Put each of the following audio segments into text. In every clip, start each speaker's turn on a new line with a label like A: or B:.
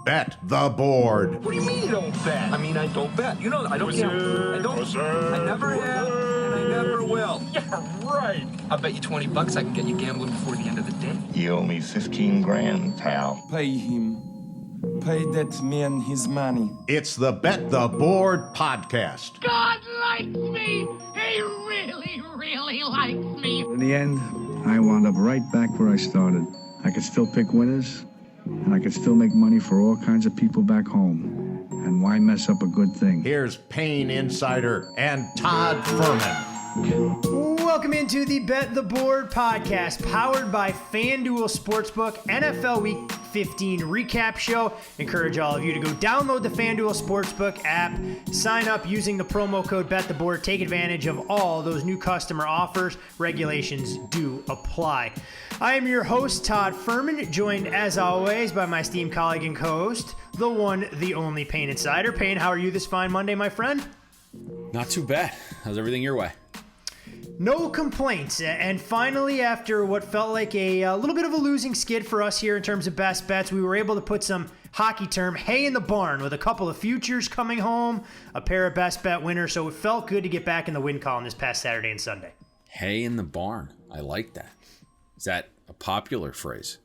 A: Bet the Board.
B: What do you mean you don't bet? I mean, I don't bet. You know, I don't gamble. I don't. I never have, and I never will. Yeah, right. I'll bet you $20 I can get you gambling before the end of the day.
C: You owe me 15 grand, pal.
D: Pay him. Pay that man his money.
A: It's the Bet the Board podcast.
E: God likes me. He really, really likes me.
F: In the end, I wound up right back where I started. I could still pick winners, and I could still make money for all kinds of people back home. And why mess up a good thing?
A: Here's Payne Insider and Todd Furman.
G: Welcome into the Bet the Board podcast, powered by FanDuel Sportsbook NFL Week 15 recap show. Encourage all of you to go download the FanDuel Sportsbook app, sign up using the promo code BetTheBoard, take advantage of all those new customer offers. Regulations do apply. I am your host, Todd Furman, joined as always by my esteemed colleague and co-host, the one, the only Payne Insider. Payne, how are you this fine Monday, my friend?
H: Not too bad. How's everything your way?
G: No complaints. And finally, after what felt like a little bit of a losing skid for us here in terms of best bets, we were able to put some hockey term hay in the barn with a couple of futures coming home, a pair of best bet winners. So it felt good to get back in the win column this past Saturday and Sunday.
H: Hay in the barn. I like that. Is that a popular phrase?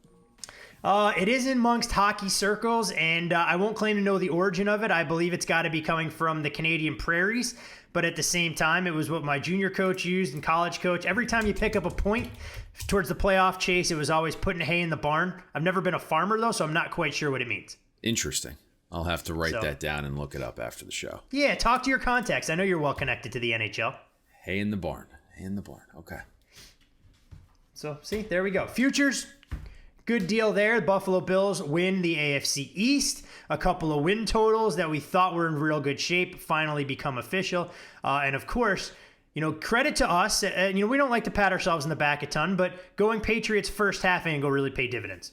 G: It is amongst hockey circles, and I won't claim to know the origin of it. I believe it's got to be coming from the Canadian prairies, but at the same time, it was what my junior coach used and college coach. Every time you pick up a point towards the playoff chase, it was always putting hay in the barn. I've never been a farmer, though, so I'm not quite sure what it means.
H: Interesting. I'll have to write that down and look it up after the show.
G: Yeah, talk to your contacts. I know you're well connected to the NHL.
H: Hay in the barn. Hay in the barn. Okay.
G: So, see, there we go. Futures. Good deal there. Buffalo Bills win the AFC East. A couple of win totals that we thought were in real good shape finally become official. And of course, credit to us. We don't like to pat ourselves in the back a ton, but going Patriots first half ain't gonna really pay dividends.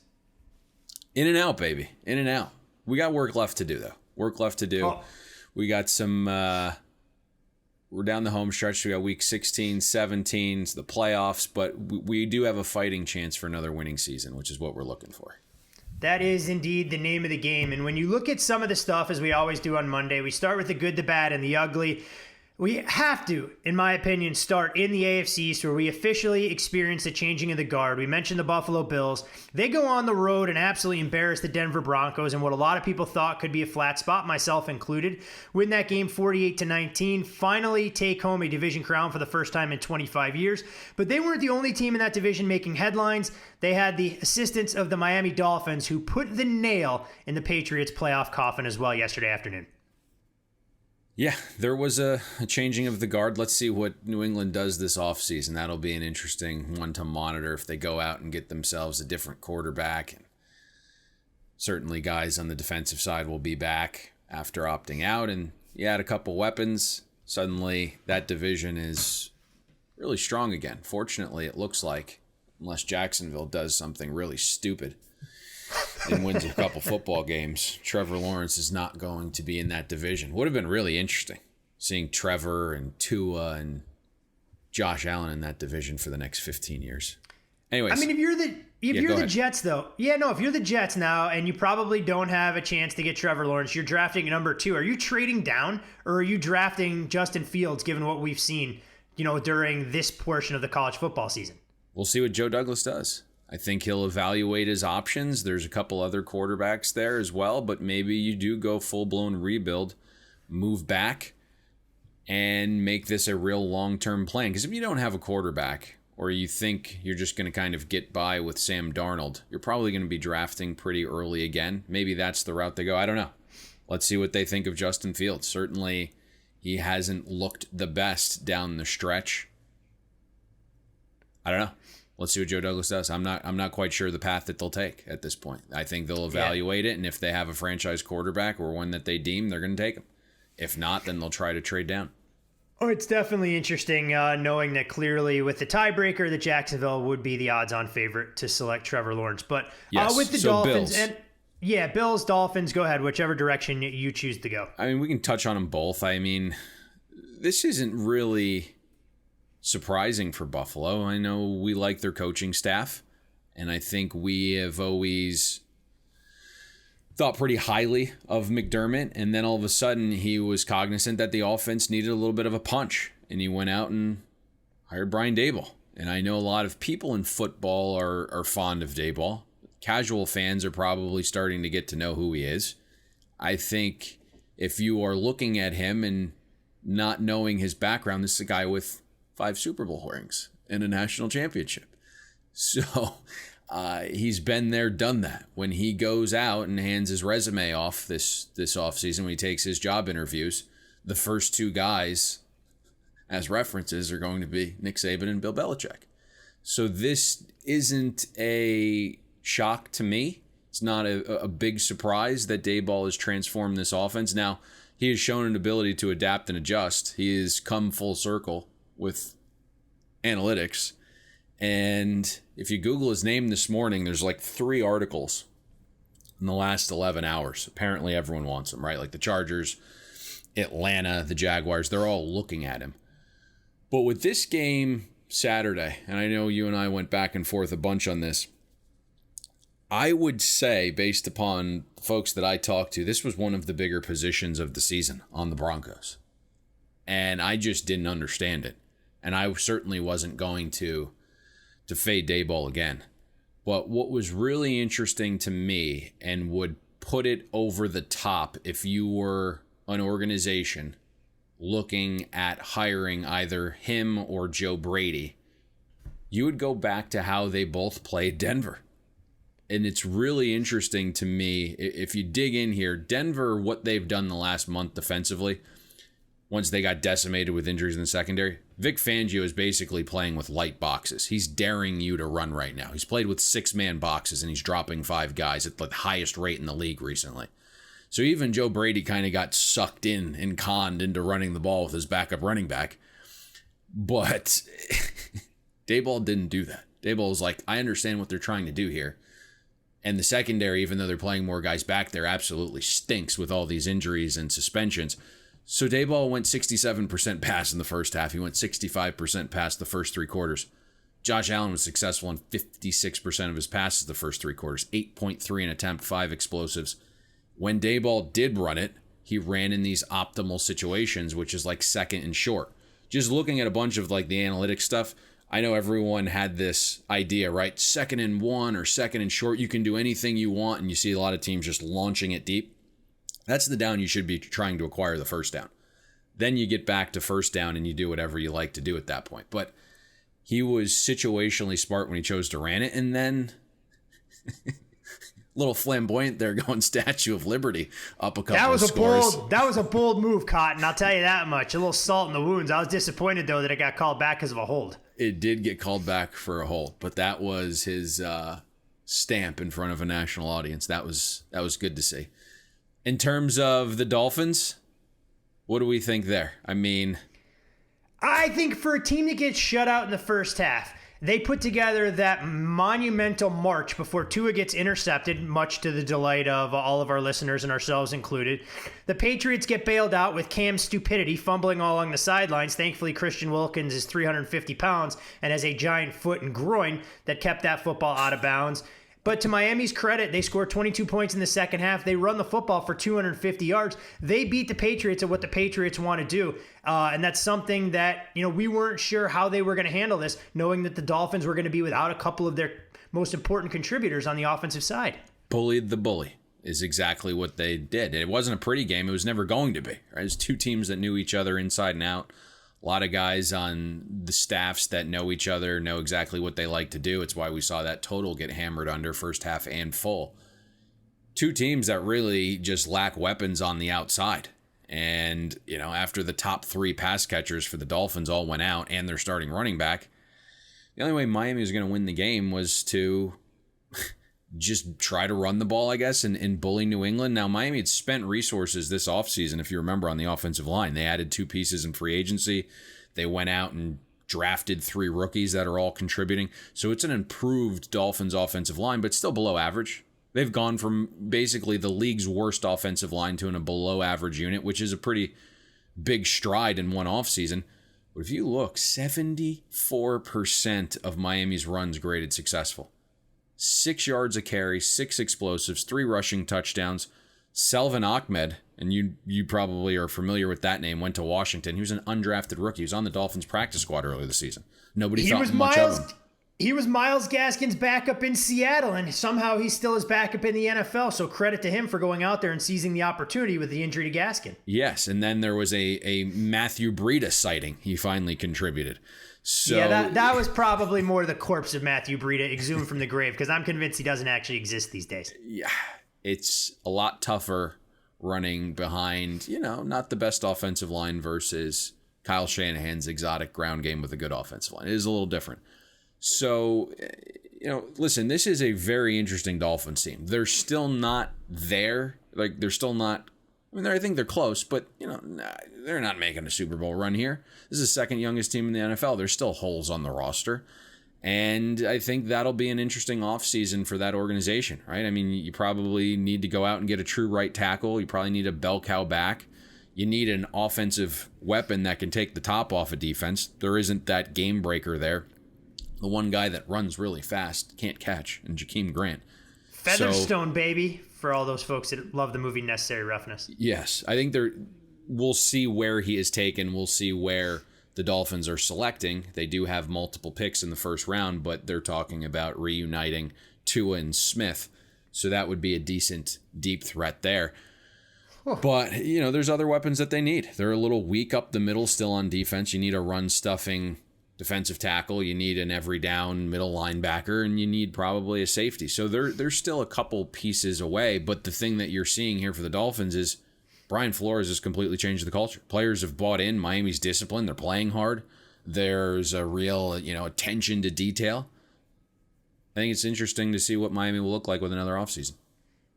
H: In and out, baby. In and out. We got work left to do, though. Work left to do. Oh. We got some... We're down the home stretch. We got week 16, 17, the playoffs, but we do have a fighting chance for another winning season, which is what we're looking for.
G: That is indeed the name of the game. And when you look at some of the stuff, as we always do on Monday, we start with the good, the bad, and the ugly. We have to, in my opinion, start in the AFC East, where we officially experience the changing of the guard. We mentioned the Buffalo Bills. They go on the road and absolutely embarrass the Denver Broncos in what a lot of people thought could be a flat spot, myself included. Win that game 48-19. Finally take home a division crown for the first time in 25 years. But they weren't the only team in that division making headlines. They had the assistance of the Miami Dolphins, who put the nail in the Patriots' playoff coffin as well yesterday afternoon.
H: Yeah, there was a changing of the guard. Let's see what New England does this offseason. That'll be an interesting one to monitor if they go out and get themselves a different quarterback. And certainly guys on the defensive side will be back after opting out. And you add a couple weapons, suddenly that division is really strong again. Fortunately, it looks like, unless Jacksonville does something really stupid and wins a couple football games, Trevor Lawrence is not going to be in that division. Would have been really interesting seeing Trevor and Tua and Josh Allen in that division for the next 15 years. Anyways.
G: I mean, if you're the Jets, though. Yeah, no, if you're the Jets now and you probably don't have a chance to get Trevor Lawrence, you're drafting number 2. Are you trading down, or are you drafting Justin Fields, given what we've seen, during this portion of the college football season?
H: We'll see what Joe Douglas does. I think he'll evaluate his options. There's a couple other quarterbacks there as well, but maybe you do go full-blown rebuild, move back, and make this a real long-term plan. Because if you don't have a quarterback, or you think you're just going to kind of get by with Sam Darnold, you're probably going to be drafting pretty early again. Maybe that's the route they go. I don't know. Let's see what they think of Justin Fields. Certainly, he hasn't looked the best down the stretch. I don't know. Let's see what Joe Douglas does. I'm not quite sure the path that they'll take at this point. I think they'll evaluate it, and if they have a franchise quarterback or one that they deem, they're going to take him. If not, then they'll try to trade down.
G: Oh, it's definitely interesting knowing that clearly with the tiebreaker, that Jacksonville would be the odds-on favorite to select Trevor Lawrence. But
H: yes.
G: With the Dolphins Bills. Bills, Dolphins, go ahead, whichever direction you choose to go.
H: I mean, we can touch on them both. I mean, this isn't really surprising for Buffalo. I know we like their coaching staff, and I think we have always thought pretty highly of McDermott, and then all of a sudden he was cognizant that the offense needed a little bit of a punch, and he went out and hired Brian Daboll. And I know a lot of people in football are fond of Daboll. Casual fans are probably starting to get to know who he is. I think if you are looking at him and not knowing his background, this is a guy with 5 Super Bowl rings and a national championship. So he's been there, done that. When he goes out and hands his resume off this offseason, when he takes his job interviews, the first 2 guys as references are going to be Nick Saban and Bill Belichick. So this isn't a shock to me. It's not a big surprise that Daboll has transformed this offense. Now, he has shown an ability to adapt and adjust. He has come full circle with analytics. And if you Google his name this morning, there's like 3 articles in the last 11 hours. Apparently everyone wants him, right? Like the Chargers, Atlanta, the Jaguars, they're all looking at him. But with this game Saturday, and I know you and I went back and forth a bunch on this, I would say, based upon folks that I talked to, this was one of the bigger positions of the season on the Broncos. And I just didn't understand it. And I certainly wasn't going to fade Daboll again. But what was really interesting to me and would put it over the top if you were an organization looking at hiring either him or Joe Brady, you would go back to how they both played Denver. And it's really interesting to me, if you dig in here, Denver, what they've done the last month defensively, once they got decimated with injuries in the secondary, Vic Fangio is basically playing with light boxes. He's daring you to run right now. He's played with 6-man boxes, and he's dropping 5 guys at the highest rate in the league recently. So even Joe Brady kind of got sucked in and conned into running the ball with his backup running back. But Daboll didn't do that. Daboll was like, I understand what they're trying to do here. And the secondary, even though they're playing more guys back there, absolutely stinks with all these injuries and suspensions. So Daboll went 67% pass in the first half. He went 65% pass the first 3 quarters. Josh Allen was successful in 56% of his passes the first 3 quarters. 8.3 an attempt, 5 explosives. When Daboll did run it, he ran in these optimal situations, which is like second and short. Just looking at a bunch of like the analytics stuff, I know everyone had this idea, right? 2nd and 1 or 2nd and short, you can do anything you want, and you see a lot of teams just launching it deep. That's the down you should be trying to acquire, the first down. Then you get back to first down and you do whatever you like to do at that point. But he was situationally smart when he chose to ran it, and then little flamboyant there going Statue of Liberty up a couple of scores.
G: That was a bold move, Cotton. I'll tell you that much. A little salt in the wounds. I was disappointed, though, that it got called back because of a hold.
H: It did get called back for a hold, but that was his stamp in front of a national audience. That was good to see. In terms of the Dolphins, what do we think there? I mean,
G: I think for a team that gets shut out in the first half, they put together that monumental march before Tua gets intercepted, much to the delight of all of our listeners and ourselves included. The Patriots get bailed out with Cam's stupidity, fumbling all along the sidelines. Thankfully, Christian Wilkins is 350 pounds and has a giant foot and groin that kept that football out of bounds. But to Miami's credit, they scored 22 points in the second half. They run the football for 250 yards. They beat the Patriots at what the Patriots want to do. And that's something that, we weren't sure how they were going to handle this, knowing that the Dolphins were going to be without a couple of their most important contributors on the offensive side.
H: Bullied the bully is exactly what they did. It wasn't a pretty game. It was never going to be. Right? It was 2 teams that knew each other inside and out. A lot of guys on the staffs that know each other, know exactly what they like to do. It's why we saw that total get hammered under first half and full. 2 teams that really just lack weapons on the outside. And, after the top 3 pass catchers for the Dolphins all went out and their starting running back, the only way Miami was going to win the game was to just try to run the ball, I guess, and bully New England. Now, Miami had spent resources this offseason, if you remember, on the offensive line. They added 2 pieces in free agency. They went out and drafted 3 rookies that are all contributing. So it's an improved Dolphins offensive line, but still below average. They've gone from basically the league's worst offensive line to a below average unit, which is a pretty big stride in one offseason. But if you look, 74% of Miami's runs graded successful. 6 yards a carry, 6 explosives, 3 rushing touchdowns. Selvin Ahmed, and you probably are familiar with that name, went to Washington. He was an undrafted rookie. He was on the Dolphins practice squad earlier this season. Nobody thought much of him.
G: He was Myles Gaskin's backup in Seattle, and somehow he's still his backup in the NFL. So credit to him for going out there and seizing the opportunity with the injury to Gaskin.
H: Yes, and then there was a Matthew Breida sighting. He finally contributed. So
G: yeah, that was probably more the corpse of Matthew Breida exhumed from the grave, because I'm convinced he doesn't actually exist these days.
H: Yeah, it's a lot tougher running behind, not the best offensive line versus Kyle Shanahan's exotic ground game with a good offensive line. It is a little different. So, listen, this is a very interesting Dolphins team. They're still not there. Like, they're still not, I think they're close, but, they're not making a Super Bowl run here. This is the second youngest team in the NFL. There's still holes on the roster. And I think that'll be an interesting offseason for that organization, right? I mean, you probably need to go out and get a true right tackle. You probably need a bell cow back. You need an offensive weapon that can take the top off of defense. There isn't that game breaker there. The one guy that runs really fast can't catch, and Jakeem Grant.
G: Featherstone, baby, for all those folks that love the movie Necessary Roughness.
H: Yes, I think we'll see where he is taken. We'll see where the Dolphins are selecting. They do have multiple picks in the first round, but they're talking about reuniting Tua and Smith. So that would be a decent deep threat there. But, there's other weapons that they need. They're a little weak up the middle still on defense. You need a run-stuffing defensive tackle. You need an every down middle linebacker, and you need probably a safety. So they're still a couple pieces away. But the thing that you're seeing here for the Dolphins is Brian Flores has completely changed the culture. Players have bought in. Miami's disciplined. They're playing hard. There's a real, attention to detail. I think it's interesting to see what Miami will look like with another offseason.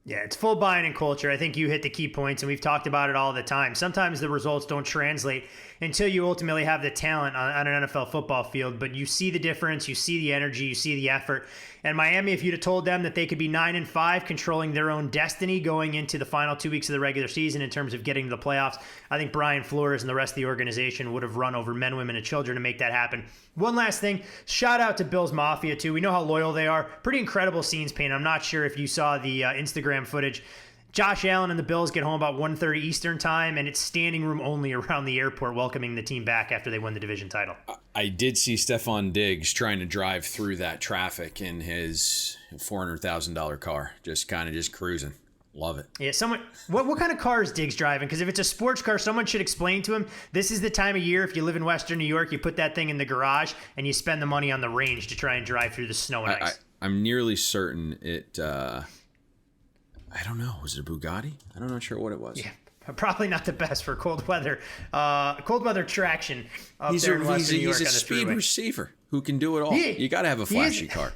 G: Yeah, it's full buy-in and culture. I think you hit the key points, and we've talked about it all the time. Sometimes the results don't translate until you ultimately have the talent on an NFL football field, but you see the difference, you see the energy, you see the effort. And Miami, if you'd have told them that they could be 9-5, controlling their own destiny going into the final 2 weeks of the regular season in terms of getting to the playoffs, I think Brian Flores and the rest of the organization would have run over men, women, and children to make that happen. One last thing, shout out to Bills Mafia, too. We know how loyal they are. Pretty incredible scenes, Payne. I'm not sure if you saw the Instagram footage. Josh Allen and the Bills get home about 1:30 Eastern time, and it's standing room only around the airport welcoming the team back after they won the division title.
H: I did see Stephon Diggs trying to drive through that traffic in his $400,000 car, just cruising. Love it.
G: Yeah, what kind of car is Diggs driving? Because if it's a sports car, someone should explain to him, this is the time of year, if you live in Western New York, you put that thing in the garage, and you spend the money on the range to try and drive through the snow and ice.
H: I'm nearly certain it... I don't know. Was it a Bugatti? I'm not sure what it was.
G: Yeah, probably not the best for cold weather traction up there in Western New York.
H: He's a speed receiver who can do it all. You got to have a flashy car.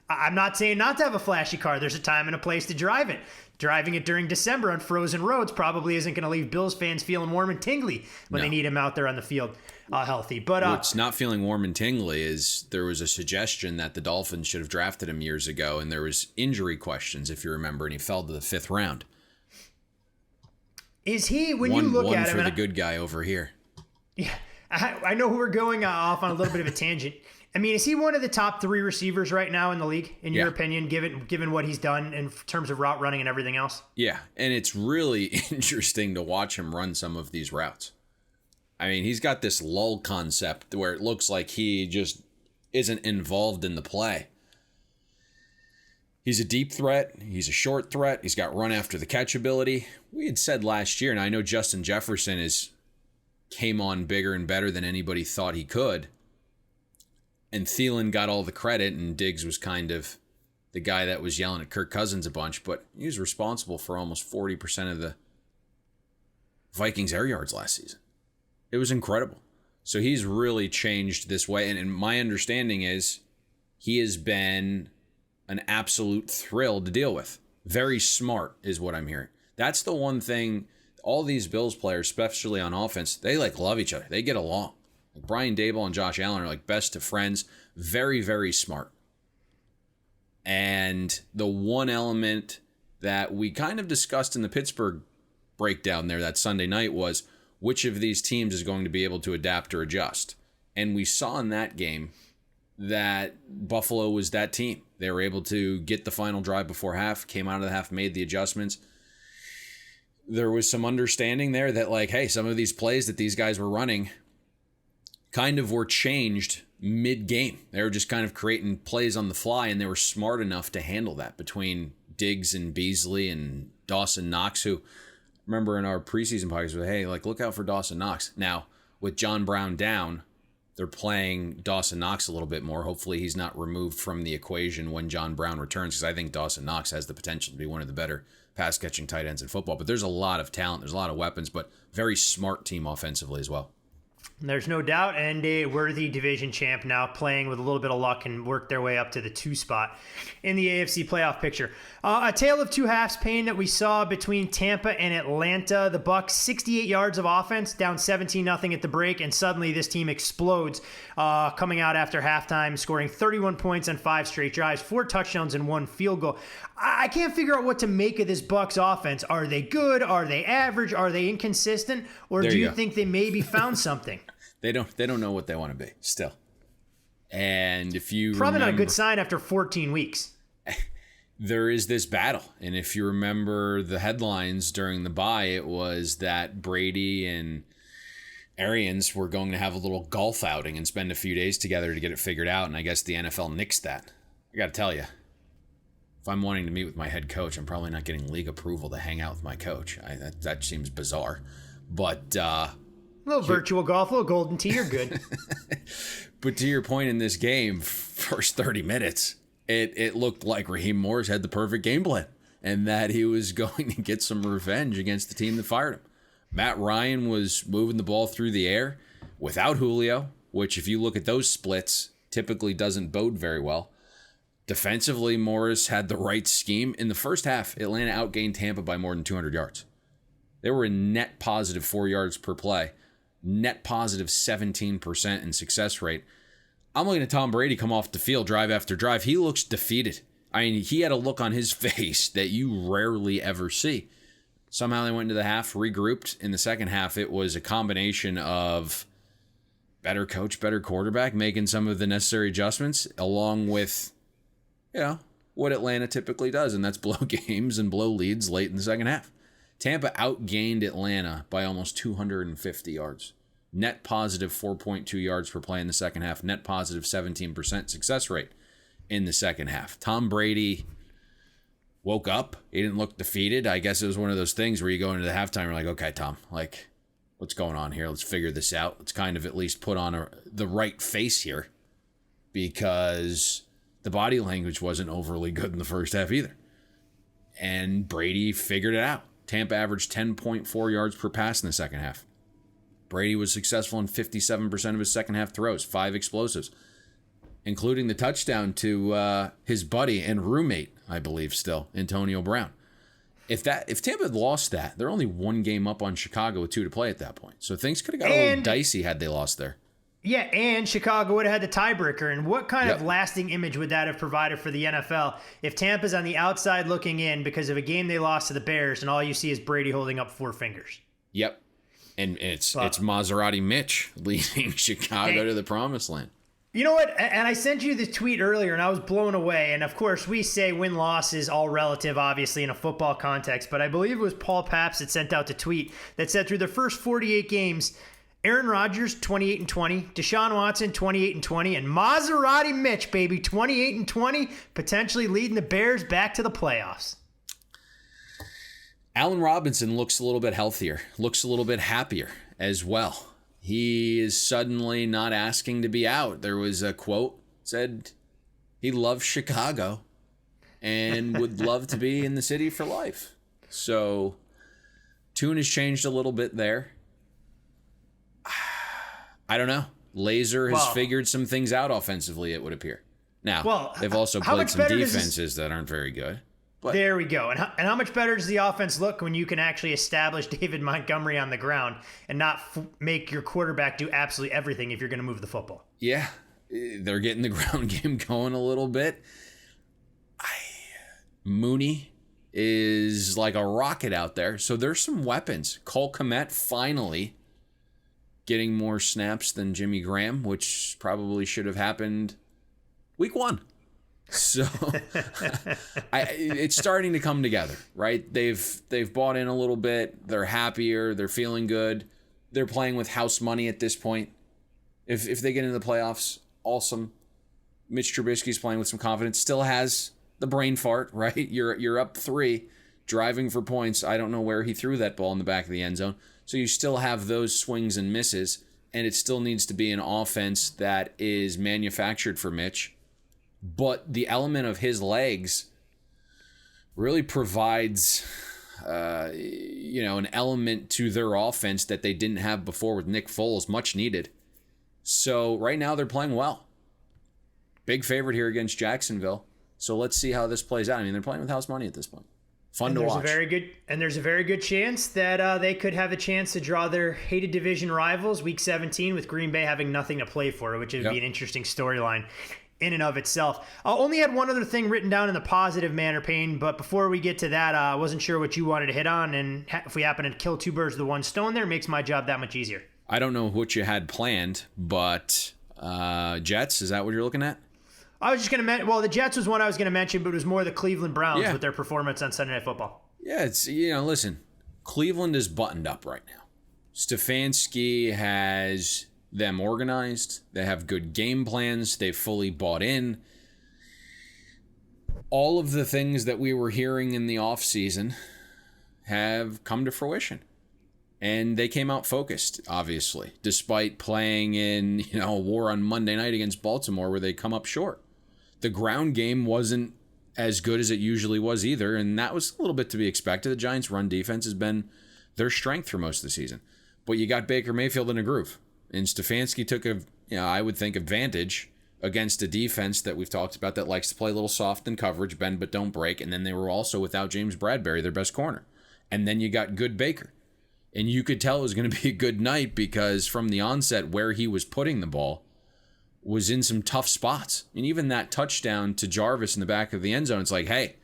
G: I'm not saying not to have a flashy car. There's a time and a place to drive it. Driving it during December on frozen roads probably isn't going to leave Bills fans feeling warm and tingly when they need him out there on the field healthy. But
H: what's not feeling warm and tingly is there was a suggestion that the Dolphins should have drafted him years ago, and there was injury questions, if you remember, and he fell to the 5th round.
G: Is he, when you look at him...
H: One for the good guy over here.
G: Yeah, I know who we're going off on a little bit of a tangent. I mean, is he one of the top 3 receivers right now in the league, in your opinion, given what he's done in terms of route running and everything else?
H: Yeah, and it's really interesting to watch him run some of these routes. I mean, he's got this lull concept where it looks like he just isn't involved in the play. He's a deep threat. He's a short threat. He's got run after the catch ability. We had said last year, and I know Justin Jefferson came on bigger and better than anybody thought he could. And Thielen got all the credit, and Diggs was kind of the guy that was yelling at Kirk Cousins a bunch, but he was responsible for almost 40% of the Vikings' air yards last season. It was incredible. So he's really changed this way, and my understanding is he has been an absolute thrill to deal with. Very smart is what I'm hearing. That's the one thing, all these Bills players, especially on offense, they love each other. They get along. Like Brian Daboll and Josh Allen are like best of friends. Very, very smart. And the one element that we kind of discussed in the Pittsburgh breakdown there that Sunday night was which of these teams is going to be able to adapt or adjust. And we saw in that game that Buffalo was that team. They were able to get the final drive before half, came out of the half, made the adjustments. There was some understanding there that, like, hey, some of these plays that these guys were running kind of were changed mid-game. They were just kind of creating plays on the fly, and they were smart enough to handle that between Diggs and Beasley and Dawson Knox, who, remember in our preseason podcast, was, hey, like, look out for Dawson Knox. Now, with John Brown down, they're playing Dawson Knox a little bit more. Hopefully he's not removed from the equation when John Brown returns, because I think Dawson Knox has the potential to be one of the better pass-catching tight ends in football. But there's a lot of talent. There's a lot of weapons, but very smart team offensively as well.
G: There's no doubt, and a worthy division champ now, playing with a little bit of luck and work their way up to the 2 spot in the AFC playoff picture. A tale of two halves, Payne, that we saw between Tampa and Atlanta. The Bucs, 68 yards of offense, down 17-0 at the break, and suddenly this team explodes, coming out after halftime, scoring 31 points on 5 straight drives, 4 touchdowns and 1 field goal. I can't figure out what to make of this Bucs offense. Are they good? Are they average? Are they inconsistent? Or do you think they maybe found something?
H: They don't know what they want to be still. And if you
G: probably not a good sign after 14 weeks.
H: There is this battle. And if you remember the headlines during the bye, it was that Brady and Arians were going to have a little golf outing and spend a few days together to get it figured out. And I guess the NFL nixed that. I got to tell you, if I'm wanting to meet with my head coach, I'm probably not getting league approval to hang out with my coach. That seems bizarre. But
G: a little virtual golf, a little golden tee, you're good.
H: But to your point in this game, first 30 minutes, it looked like Raheem Morris had the perfect game plan and that he was going to get some revenge against the team that fired him. Matt Ryan was moving the ball through the air without Julio, which if you look at those splits, typically doesn't bode very well. Defensively, Morris had the right scheme. In the first half, Atlanta outgained Tampa by more than 200 yards. They were a net positive 4 yards per play, net positive 17% in success rate. I'm looking at Tom Brady come off the field drive after drive. He looks defeated. I mean, he had a look on his face that you rarely ever see. Somehow they went into the half, regrouped. In the second half, it was a combination of better coach, better quarterback, making some of the necessary adjustments, along with, what Atlanta typically does, and that's blow games and blow leads late in the second half. Tampa outgained Atlanta by almost 250 yards. Net positive 4.2 yards per play in the second half. Net positive 17% success rate in the second half. Tom Brady woke up. He didn't look defeated. I guess it was one of those things where you go into the halftime, you're like, okay, Tom, like, what's going on here? Let's figure this out. Let's kind of at least put on the right face here, because the body language wasn't overly good in the first half either. And Brady figured it out. Tampa averaged 10.4 yards per pass in the second half. Brady was successful in 57% of his second half throws, 5 explosives, including the touchdown to his buddy and roommate, I believe still, Antonio Brown. If Tampa had lost that, they're only 1 game up on Chicago with 2 to play at that point. So things could have got a little dicey had they lost there.
G: Yeah, and Chicago would have had the tiebreaker. And what kind of lasting image would that have provided for the NFL if Tampa's on the outside looking in because of a game they lost to the Bears and all you see is Brady holding up 4 fingers?
H: Yep. And it's Maserati Mitch leading Chicago to the promised land.
G: You know what? And I sent you this tweet earlier, and I was blown away. And, of course, we say win-loss is all relative, obviously, in a football context. But I believe it was Paul Papps that sent out the tweet that said through the first 48 games, Aaron Rodgers, 28-20, Deshaun Watson, 28-20, and Maserati Mitch, baby, 28-20, potentially leading the Bears back to the playoffs.
H: Allen Robinson looks a little bit healthier, looks a little bit happier as well. He is suddenly not asking to be out. There was a quote said he loves Chicago and would love to be in the city for life. So tune has changed a little bit there. I don't know. Laser has figured some things out offensively, it would appear. Now, they've also played some defenses that aren't very good. But
G: there we go. And how much better does the offense look when you can actually establish David Montgomery on the ground and not make your quarterback do absolutely everything if you're going to move the football?
H: Yeah, they're getting the ground game going a little bit. Mooney is like a rocket out there. So there's some weapons. Cole Kmet finally getting more snaps than Jimmy Graham, which probably should have happened week 1. So it's starting to come together, right? They've bought in a little bit. They're happier. They're feeling good. They're playing with house money at this point. If they get into the playoffs, awesome. Mitch Trubisky's playing with some confidence. Still has the brain fart, right? You're up 3, driving for points. I don't know where he threw that ball in the back of the end zone. So you still have those swings and misses, and it still needs to be an offense that is manufactured for Mitch. But the element of his legs really provides, an element to their offense that they didn't have before with Nick Foles, much needed. So right now they're playing well. Big favorite here against Jacksonville. So let's see how this plays out. I mean, they're playing with house money at this point. Fun to watch.
G: There's a very good chance that they could have a chance to draw their hated division rivals Week 17 with Green Bay having nothing to play for, which would be an interesting storyline in and of itself. I only had one other thing written down in the positive manner, Payne, but before we get to that, I wasn't sure what you wanted to hit on, and if we happen to kill 2 birds with one stone there, it makes my job that much easier.
H: I don't know what you had planned, but Jets, is that what you're looking at?
G: I was just going to mention, the Jets was one I was going to mention, but it was more the Cleveland Browns with their performance on Sunday Night Football.
H: Yeah, it's, listen, Cleveland is buttoned up right now. Stefanski has them organized. They have good game plans. They've fully bought in. All of the things that we were hearing in the offseason have come to fruition. And they came out focused, obviously, despite playing in, a war on Monday night against Baltimore where they come up short. The ground game wasn't as good as it usually was either, and that was a little bit to be expected. The Giants' run defense has been their strength for most of the season. But you got Baker Mayfield in a groove. And Stefanski took I would think, advantage against a defense that we've talked about that likes to play a little soft in coverage, bend but don't break. And then they were also without James Bradbury, their best corner. And then you got good Baker. And you could tell it was going to be a good night because from the onset where he was putting the ball was in some tough spots. And even that touchdown to Jarvis in the back of the end zone, it's like, hey,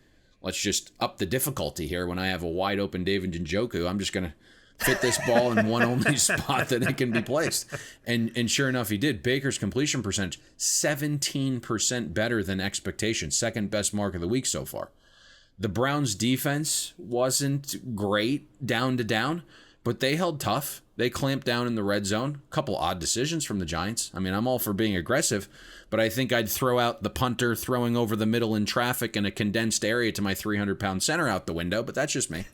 H: let's just up the difficulty here when I have a wide open David Njoku. I'm just going to fit this ball in one only spot that it can be placed. And sure enough, he did. Baker's completion percentage, 17% better than expectation. Second best mark of the week so far. The Browns defense wasn't great down to down, but they held tough. They clamped down in the red zone. A couple odd decisions from the Giants. I mean, I'm all for being aggressive, but I think I'd throw out the punter throwing over the middle in traffic in a condensed area to my 300-pound center out the window, but that's just me.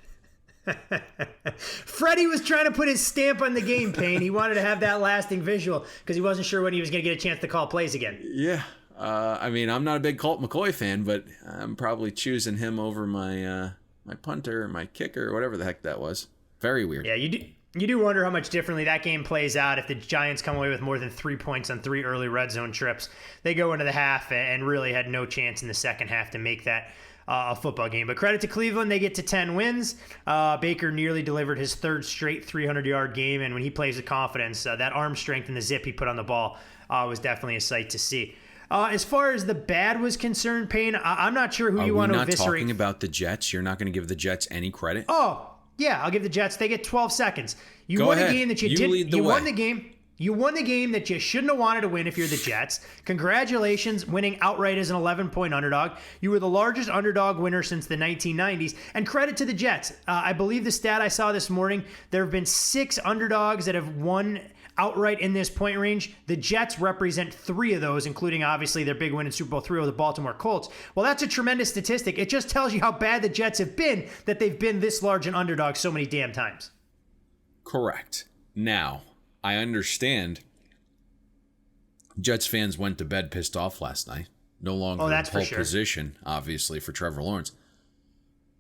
G: Freddie was trying to put his stamp on the game, Payne. He wanted to have that lasting visual because he wasn't sure when he was going to get a chance to call plays again.
H: Yeah. I mean, I'm not a big Colt McCoy fan, but I'm probably choosing him over my punter, my kicker, or whatever the heck that was. Very weird.
G: Yeah, you do wonder how much differently that game plays out if the Giants come away with more than 3 points on 3 early red zone trips. They go into the half and really had no chance in the second half to make that a football game. But credit to Cleveland, they get to 10 wins. Baker nearly delivered his 3rd straight 300-yard game, and when he plays with confidence, that arm strength and the zip he put on the ball was definitely a sight to see. As far as the bad was concerned, Payne, I'm not sure who you want to eviscerate.
H: Are we not talking about the Jets? You're not going to give the Jets any credit?
G: Oh, yeah, I'll give the Jets. They get 12 seconds. You
H: Go
G: won
H: ahead.
G: a game that you won the game. You won the game that you shouldn't have wanted to win if you're the Jets. Congratulations, winning outright as an 11-point underdog. You were the largest underdog winner since the 1990s. And credit to the Jets. I believe the stat I saw this morning, there have been 6 underdogs that have won outright in this point range. The Jets represent 3 of those, including obviously their big win in Super Bowl 3 over the Baltimore Colts. Well, that's a tremendous statistic. It just tells you how bad the Jets have been that they've been this large an underdog so many damn times.
H: Correct. Now, I understand Jets fans went to bed pissed off last night. No longer in pole position, obviously, for Trevor Lawrence.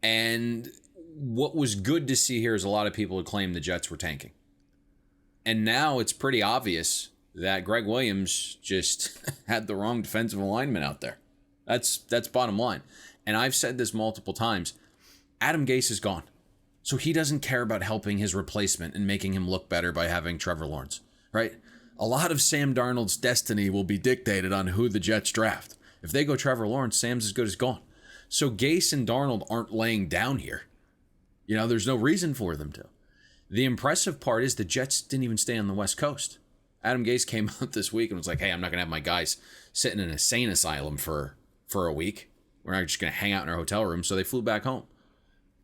H: And what was good to see here is a lot of people who claimed the Jets were tanking. And now it's pretty obvious that Greg Williams just had the wrong defensive alignment out there. That's bottom line. And I've said this multiple times. Adam Gase is gone. So he doesn't care about helping his replacement and making him look better by having Trevor Lawrence, right? A lot of Sam Darnold's destiny will be dictated on who the Jets draft. If they go Trevor Lawrence, Sam's as good as gone. So Gase and Darnold aren't laying down here. There's no reason for them to. The impressive part is the Jets didn't even stay on the West Coast. Adam Gase came out this week and was like, hey, I'm not going to have my guys sitting in a insane asylum for for a week. We're not just going to hang out in our hotel room. So they flew back home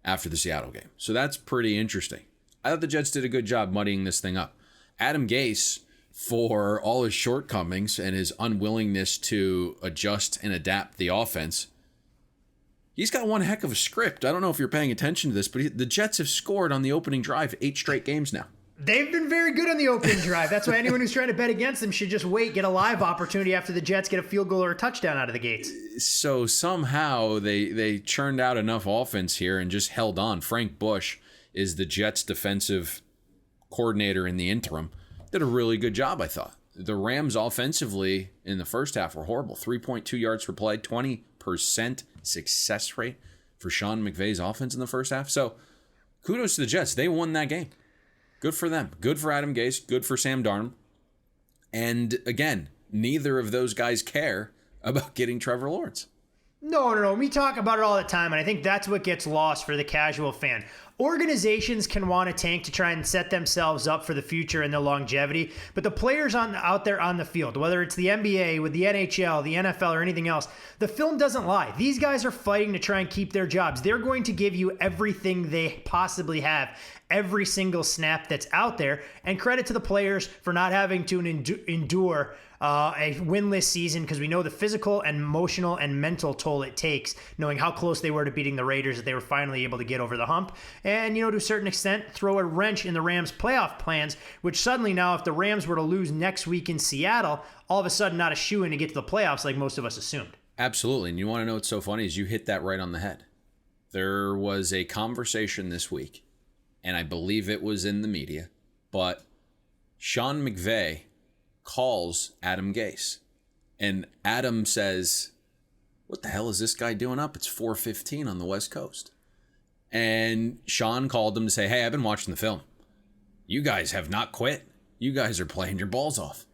H: after the Seattle game. So that's pretty interesting. I thought the Jets did a good job muddying this thing up. Adam Gase, for all his shortcomings and his unwillingness to adjust and adapt the offense, he's got one heck of a script. I don't know if you're paying attention to this, but the Jets have scored on the opening drive 8 straight games now.
G: They've been very good on the opening drive. That's why anyone who's trying to bet against them should just wait, get a live opportunity after the Jets get a field goal or a touchdown out of the gates.
H: So somehow they churned out enough offense here and just held on. Frank Bush is the Jets defensive coordinator in the interim. Did a really good job, I thought. The Rams offensively in the first half were horrible. 3.2 yards per play, 20% success rate for Sean McVay's offense in the first half. So kudos to the Jets. They won that game. Good for them. Good for Adam Gase. Good for Sam Darnold. And again, neither of those guys care about getting Trevor Lawrence.
G: No. We talk about it all the time, and I think that's what gets lost for the casual fan. Organizations can want to tank to try and set themselves up for the future and their longevity, but the players out there on the field, whether it's the NBA, with the NHL, the NFL, or anything else, the film doesn't lie. These guys are fighting to try and keep their jobs. They're going to give you everything they possibly have, every single snap that's out there, and credit to the players for not having to endure a winless season, because we know the physical and emotional and mental toll it takes, knowing how close they were to beating the Raiders, that they were finally able to get over the hump. And, to a certain extent, throw a wrench in the Rams' playoff plans, which suddenly now, if the Rams were to lose next week in Seattle, all of a sudden not a shoo-in to get to the playoffs like most of us assumed.
H: Absolutely. And you want to know what's so funny is you hit that right on the head. There was a conversation this week, and I believe it was in the media, but Sean McVay calls Adam Gase. And Adam says, what the hell is this guy doing up? It's 4:15 on the West Coast. And Sean called him to say, hey, I've been watching the film. You guys have not quit. You guys are playing your balls off.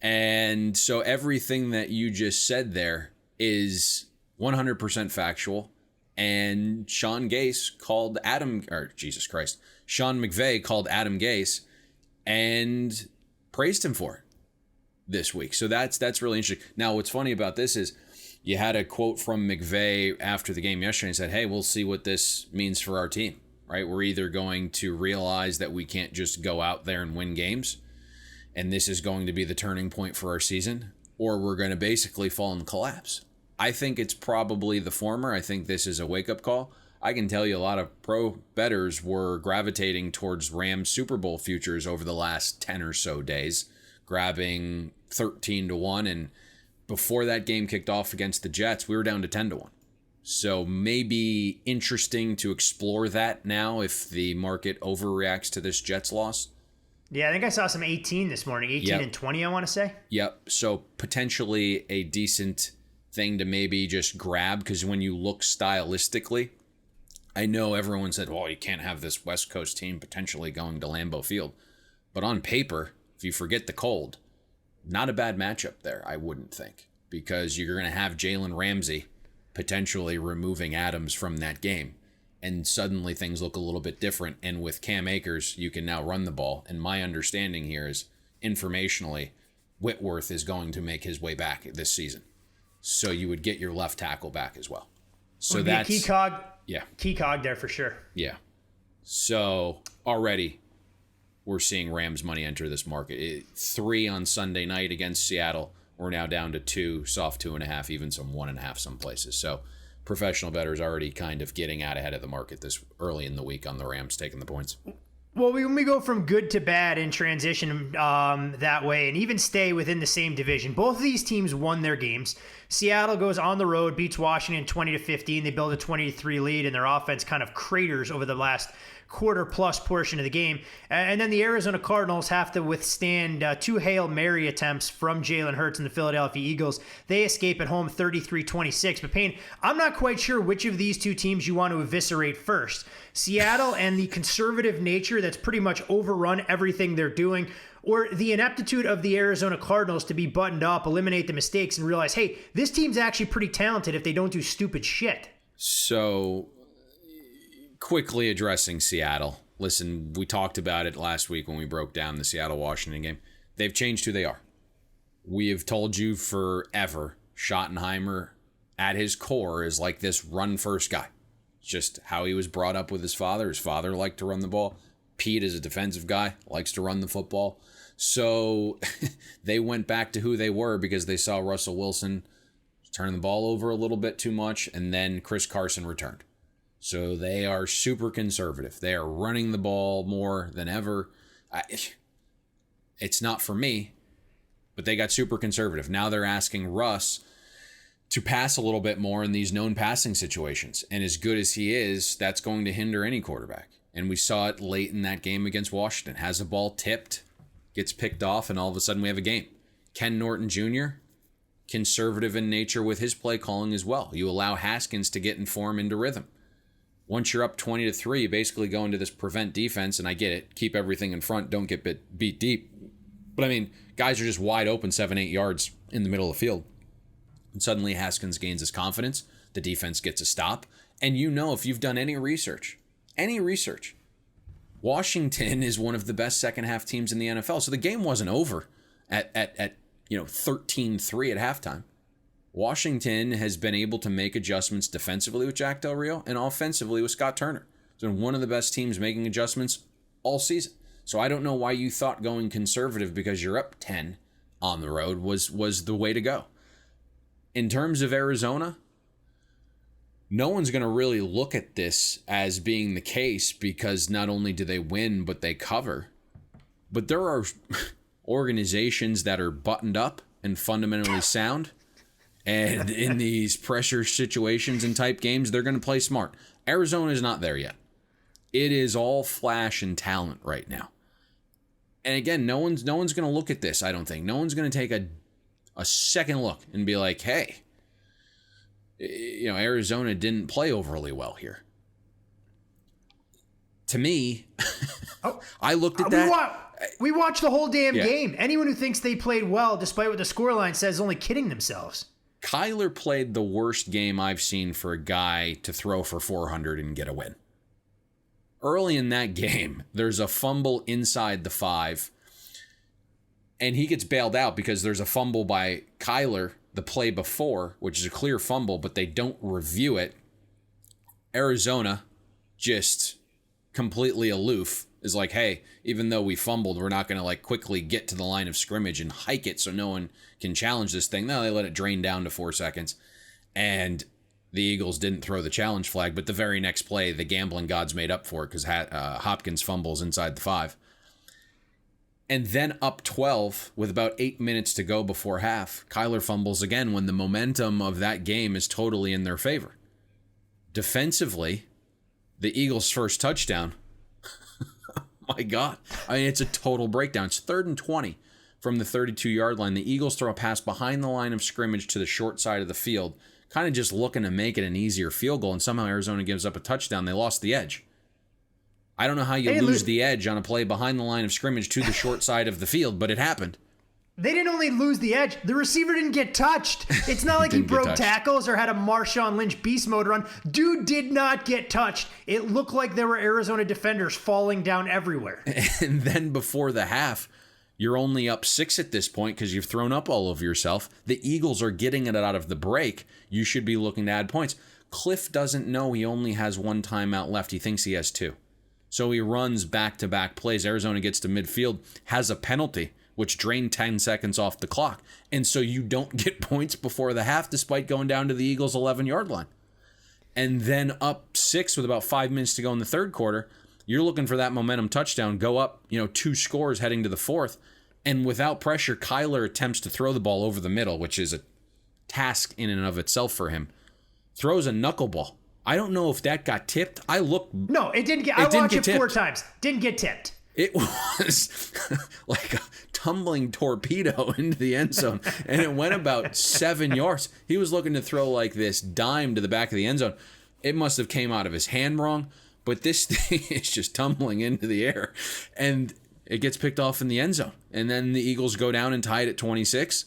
H: And so everything that you just said there is 100% factual. And Sean McVay called Adam Gase and praised him for it this week. So that's really interesting. Now, what's funny about this is you had a quote from McVay after the game yesterday and said, hey, we'll see what this means for our team, right? We're either going to realize that we can't just go out there and win games, and this is going to be the turning point for our season, or we're going to basically fall and collapse. I think it's probably the former. I think this is a wake-up call. I can tell you a lot of pro bettors were gravitating towards Rams Super Bowl futures over the last 10 or so days, grabbing 13-1, and before that game kicked off against the Jets, we were down to 10-1. So maybe interesting to explore that now if the market overreacts to this Jets loss.
G: Yeah, I think I saw some 18 this morning, 18 and 20, I want to say.
H: Yep, so potentially a decent thing to maybe just grab, because when you look stylistically, I know everyone said, well, you can't have this West Coast team potentially going to Lambeau Field. But on paper, if you forget the cold, not a bad matchup there, I wouldn't think, because you're going to have Jalen Ramsey potentially removing Adams from that game, and suddenly things look a little bit different. And with Cam Akers, you can now run the ball. And my understanding here is, informationally, Whitworth is going to make his way back this season. So you would get your left tackle back as well. So that's
G: key cog.
H: Yeah.
G: Key cog there for sure.
H: Yeah. So already we're seeing Rams money enter this market. 3 on Sunday night against Seattle. We're now down to 2, soft 2.5, even some 1.5 some places. So professional bettors already kind of getting out ahead of the market this early in the week on the Rams taking the points.
G: Well, when we go from good to bad and transition that way and even stay within the same division, both of these teams won their games. Seattle goes on the road, beats Washington 20-15. They build a 20-3 lead, and their offense kind of craters over the last quarter-plus portion of the game. And then the Arizona Cardinals have to withstand 2 Hail Mary attempts from Jalen Hurts and the Philadelphia Eagles. They escape at home 33-26. But Payne, I'm not quite sure which of these two teams you want to eviscerate first. Seattle and the conservative nature that's pretty much overrun everything they're doing, or the ineptitude of the Arizona Cardinals to be buttoned up, eliminate the mistakes, and realize, hey, this team's actually pretty talented if they don't do stupid shit.
H: So, quickly addressing Seattle. Listen, we talked about it last week when we broke down the Seattle-Washington game. They've changed who they are. We have told you forever, Schottenheimer at his core is like this run first guy. It's just how he was brought up with his father. His father liked to run the ball. Pete is a defensive guy, likes to run the football. So they went back to who they were because they saw Russell Wilson turn the ball over a little bit too much, and then Chris Carson returned. So they are super conservative. They are running the ball more than ever. It's not for me, but they got super conservative. Now they're asking Russ to pass a little bit more in these known passing situations. And as good as he is, that's going to hinder any quarterback. And we saw it late in that game against Washington. Has the ball tipped, gets picked off, and all of a sudden we have a game. Ken Norton Jr., conservative in nature with his play calling as well. You allow Haskins to get in form into rhythm. Once you're up 20-3, you basically go into this prevent defense, and I get it. Keep everything in front. Don't get beat deep. But, I mean, guys are just wide open 7-8 yards in the middle of the field. And suddenly Haskins gains his confidence. The defense gets a stop. And you know, if you've done any research, Washington is one of the best second-half teams in the NFL. So the game wasn't over at 13-3 at halftime. Washington has been able to make adjustments defensively with Jack Del Rio and offensively with Scott Turner. It's been one of the best teams making adjustments all season. So I don't know why you thought going conservative because you're up 10 on the road was the way to go. In terms of Arizona, no one's going to really look at this as being the case because not only do they win, but they cover. But there are organizations that are buttoned up and fundamentally sound. And in these pressure situations and type games, they're going to play smart. Arizona is not there yet. It is all flash and talent right now. And again, no one's going to look at this, I don't think. No one's going to take a second look and be like, hey, Arizona didn't play overly well here. To me, I looked at that.
G: We watched the whole damn game. Anyone who thinks they played well, despite what the scoreline says, is only kidding themselves.
H: Kyler played the worst game I've seen for a guy to throw for 400 and get a win. Early in that game, there's a fumble inside the 5, and he gets bailed out because there's a fumble by Kyler the play before, which is a clear fumble, but they don't review it. Arizona, just completely aloof, is like, hey, even though we fumbled, we're not going to quickly get to the line of scrimmage and hike it so no one can challenge this thing. No, they let it drain down to 4 seconds. And the Eagles didn't throw the challenge flag, but the very next play, the gambling gods made up for it because Hopkins fumbles inside the 5. And then up 12 with about 8 minutes to go before half, Kyler fumbles again when the momentum of that game is totally in their favor. Defensively, the Eagles' first touchdown, my God. I mean, it's a total breakdown. It's 3rd and 20 from the 32-yard line. The Eagles throw a pass behind the line of scrimmage to the short side of the field, kind of just looking to make it an easier field goal, and somehow Arizona gives up a touchdown. They lost the edge. I don't know how you lose the edge on a play behind the line of scrimmage to the short side of the field, but it happened.
G: They didn't only lose the edge, the receiver didn't get touched. It's not like he broke tackles or had a Marshawn Lynch beast mode run. Dude did not get touched. It looked like there were Arizona defenders falling down everywhere.
H: And then before the half, you're only up 6 at this point because you've thrown up all over yourself. The Eagles are getting it out of the break. You should be looking to add points. Cliff doesn't know he only has 1 timeout left. He thinks he has 2. So he runs back-to-back plays. Arizona gets to midfield, has a penalty, which drained 10 seconds off the clock. And so you don't get points before the half despite going down to the Eagles' 11-yard line. And then up 6 with about 5 minutes to go in the third quarter, you're looking for that momentum touchdown, go up 2 scores heading to the 4th. And without pressure, Kyler attempts to throw the ball over the middle, which is a task in and of itself for him. Throws a knuckleball. I don't know if that got tipped.
G: No, it didn't get. I watched it 4 times. Didn't get tipped.
H: It was like a tumbling torpedo into the end zone, and it went about 7 yards. He was looking to throw like this dime to the back of the end zone. It must have came out of his hand wrong, but this thing is just tumbling into the air, and it gets picked off in the end zone. And then the Eagles go down and tie it at 26.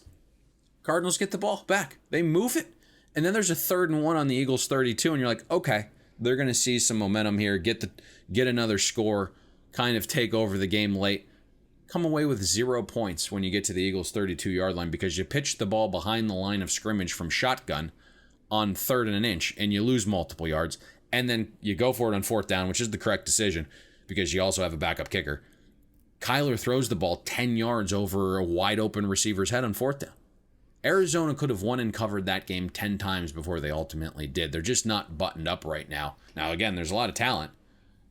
H: Cardinals get the ball back. They move it. And then there's a 3rd and 1 on the Eagles 32, and you're like, okay, they're going to see some momentum here, get another score, kind of take over the game late. Come away with 0 points when you get to the Eagles 32-yard line because you pitched the ball behind the line of scrimmage from shotgun on 3rd and an inch and you lose multiple yards, and then you go for it on 4th down, which is the correct decision because you also have a backup kicker. Kyler throws the ball 10 yards over a wide open receiver's head on 4th down. Arizona could have won and covered that game 10 times before they ultimately did. They're just not buttoned up right now. Now, again, there's a lot of talent.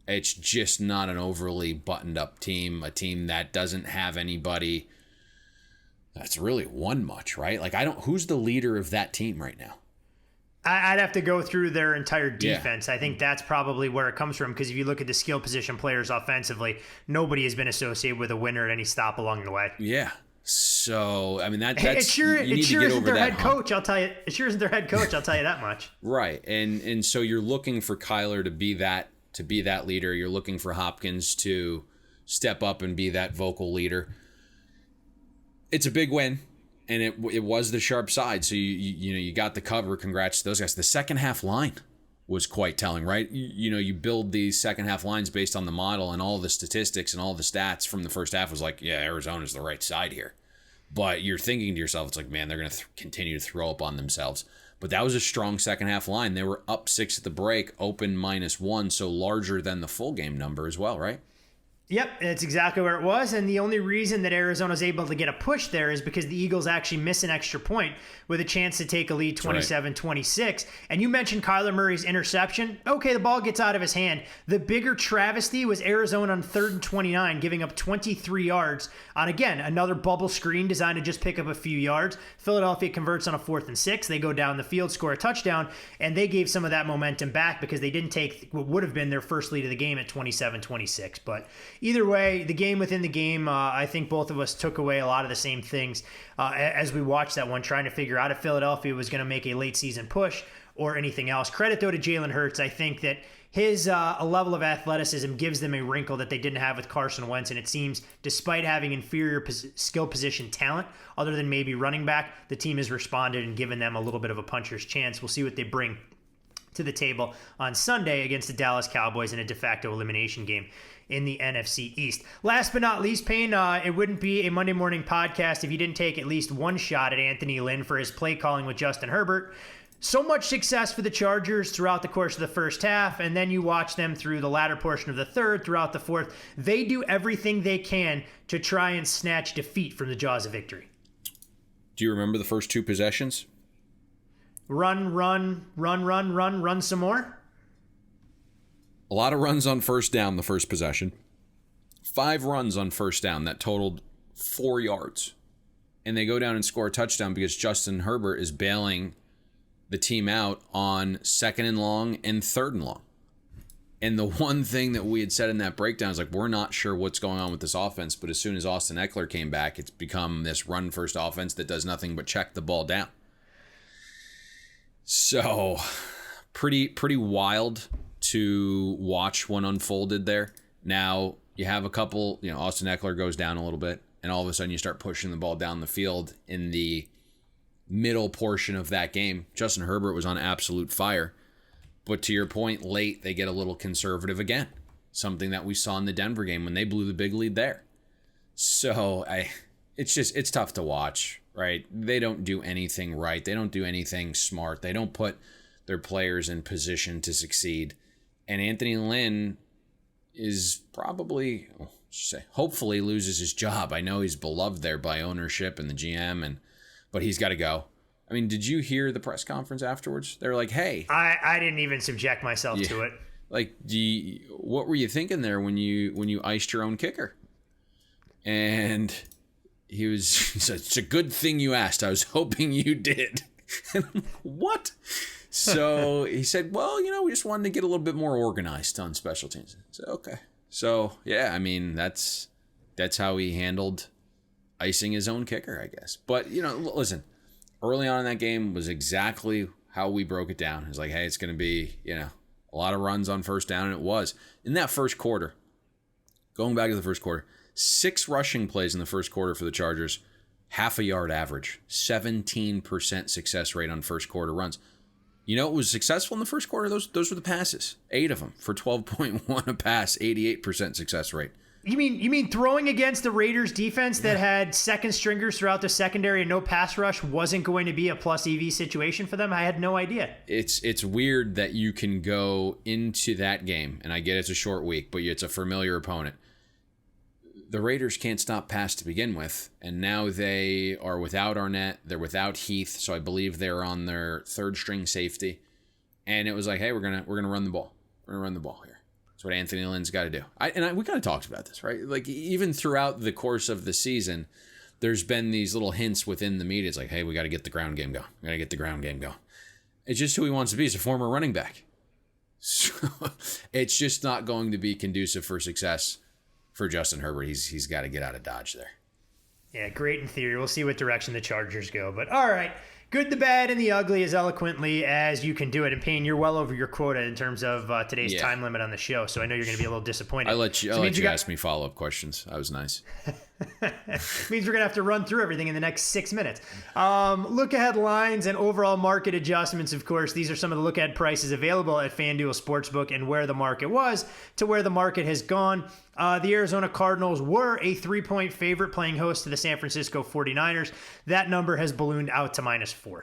H: It's just not an overly buttoned up team, a team that doesn't have anybody that's really won much, right? Like, who's the leader of that team right now?
G: I'd have to go through their entire defense.
H: Yeah.
G: I think that's probably where it comes from, because if you look at the skill position players offensively, nobody has been associated with a winner at any stop along the way.
H: Yeah. So, I mean, that's
G: it sure isn't their head
H: hump.
G: coach. I'll tell you. It sure isn't their head coach. I'll tell you that much.
H: Right. And so you're looking for Kyler to be that leader. You're looking for Hopkins to step up and be that vocal leader. It's a big win, and it was the sharp side. So you got the cover. Congrats to those guys. The second half line was quite telling, right? You build these second half lines based on the model, and all the statistics and all the stats from the first half was like, yeah, Arizona's the right side here. But you're thinking to yourself, it's like, man, they're going to continue to throw up on themselves. But that was a strong second half line. They were up 6 at the break, open -1, so larger than the full game number as well, right?
G: Yep, that's exactly where it was. And the only reason that Arizona's able to get a push there is because the Eagles actually miss an extra point with a chance to take a lead 27-26. And you mentioned Kyler Murray's interception. Okay, the ball gets out of his hand. The bigger travesty was Arizona on 3rd and 29, giving up 23 yards on, again, another bubble screen designed to just pick up a few yards. Philadelphia converts on a 4th and 6. They go down the field, score a touchdown, and they gave some of that momentum back because they didn't take what would have been their first lead of the game at 27-26. But either way, the game within the game, I think both of us took away a lot of the same things as we watched that one, trying to figure out if Philadelphia was going to make a late season push or anything else. Credit, though, to Jalen Hurts. I think that his a level of athleticism gives them a wrinkle that they didn't have with Carson Wentz, and it seems, despite having inferior skill position talent, other than maybe running back, the team has responded and given them a little bit of a puncher's chance. We'll see what they bring to the table on Sunday against the Dallas Cowboys in a de facto elimination game in the NFC East. Last but not least, Payne, it wouldn't be a Monday morning podcast if you didn't take at least one shot at Anthony Lynn for his play calling with Justin Herbert. So much success for the Chargers throughout the course of the first half, and then you watch them through the latter portion of the third, throughout the fourth. They do everything they can to try and snatch defeat from the jaws of victory.
H: Do you remember the first 2 possessions?
G: Run some more.
H: A lot of runs on first down the first possession. 5 runs on first down. That totaled 4 yards. And they go down and score a touchdown because Justin Herbert is bailing the team out on 2nd and long and 3rd and long. And the one thing that we had said in that breakdown is like, we're not sure what's going on with this offense, but as soon as Austin Eckler came back, it's become this run-first offense that does nothing but check the ball down. So, pretty wild to watch what unfolded there. Now, you have a couple, Austin Eckler goes down a little bit, and all of a sudden you start pushing the ball down the field in the middle portion of that game. Justin Herbert was on absolute fire. But to your point, late, they get a little conservative again. Something that we saw in the Denver game when they blew the big lead there. So, it's tough to watch, right? They don't do anything right. They don't do anything smart. They don't put their players in position to succeed. And Anthony Lynn is probably, hopefully loses his job. I know he's beloved there by ownership and the GM, but he's got to go. I mean, did you hear the press conference afterwards? They're like, hey.
G: I didn't even subject myself to it.
H: Like, what were you thinking there when you iced your own kicker? And he said, it's a good thing you asked. I was hoping you did. What? So he said, well, we just wanted to get a little bit more organized on special teams. So, okay. So, yeah, I mean, that's how he handled icing his own kicker, I guess. But, listen, early on in that game was exactly how we broke it down. It was like, hey, it's going to be, a lot of runs on first down, and it was. In that first quarter, going back to the first quarter, 6 rushing plays in the first quarter for the Chargers, half a yard average, 17% success rate on first quarter runs. It was successful in the first quarter. Those were the passes, 8 of them for 12.1 a pass, 88% success rate.
G: You mean throwing against the Raiders defense that had second stringers throughout the secondary and no pass rush wasn't going to be a plus EV situation for them? I had no idea.
H: It's weird that you can go into that game, and I get it's a short week, but it's a familiar opponent. The Raiders can't stop pass to begin with, and now they are without Arnett. They're without Heath, so I believe they're on their third string safety. And it was like, hey, we're gonna run the ball. We're gonna run the ball here. That's what Anthony Lynn's got to do. We kind of talked about this, right? Like even throughout the course of the season, there's been these little hints within the media. It's like, hey, we got to get the ground game going. We got to get the ground game going. It's just who he wants to be. He's a former running back. So it's just not going to be conducive for success for Justin Herbert. He's got to get out of Dodge there.
G: Yeah, great in theory. We'll see what direction the Chargers go. But all right, good, the bad, and the ugly as eloquently as you can do it. And Payne, you're well over your quota in terms of today's time limit on the show, so I know you're going to be a little disappointed.
H: I'll let you ask me follow-up questions. I was nice.
G: Means we're going to have to run through everything in the next 6 minutes. Look-ahead lines and overall market adjustments, of course. These are some of the look-ahead prices available at FanDuel Sportsbook and where the market was to where the market has gone. The Arizona Cardinals were a 3-point favorite playing host to the San Francisco 49ers. That number has ballooned out to -4.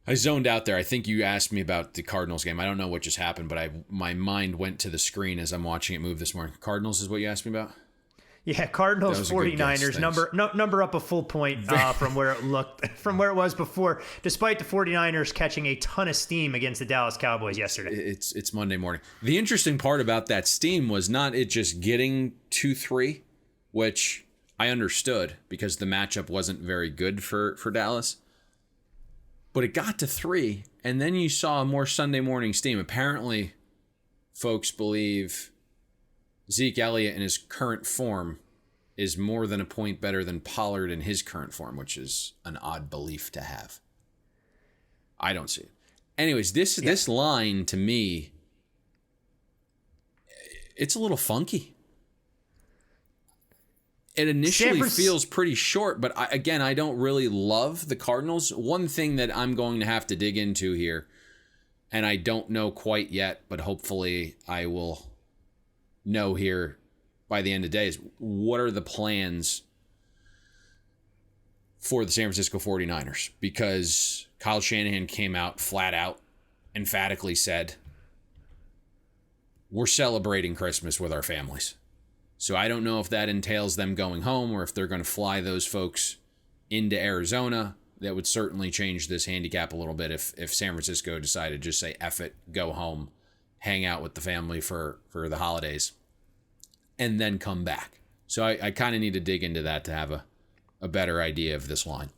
H: I zoned out there. I think you asked me about the Cardinals game. I don't know what just happened, but my mind went to the screen as I'm watching it move this morning. Cardinals is what you asked me about?
G: Yeah, Cardinals 49ers number up a full point from where it was before, despite the 49ers catching a ton of steam against the Dallas Cowboys yesterday.
H: It's Monday morning. The interesting part about that steam was not it just getting 2-3, which I understood because the matchup wasn't very good for Dallas. But it got to 3, and then you saw more Sunday morning steam. Apparently, folks believe Zeke Elliott in his current form is more than a point better than Pollard in his current form, which is an odd belief to have. I don't see it. Anyways, this line to me, it's a little funky. It initially feels pretty short, but I don't really love the Cardinals. One thing that I'm going to have to dig into here, and I don't know quite yet, but hopefully I will know here by the end of the day, is what are the plans for the San Francisco 49ers? Because Kyle Shanahan came out flat out, emphatically said, we're celebrating Christmas with our families. So I don't know if that entails them going home or if they're going to fly those folks into Arizona. That would certainly change this handicap a little bit if San Francisco decided to just say, F it, go home, hang out with the family for the holidays, and then come back. So I kind of need to dig into that to have a better idea of this line.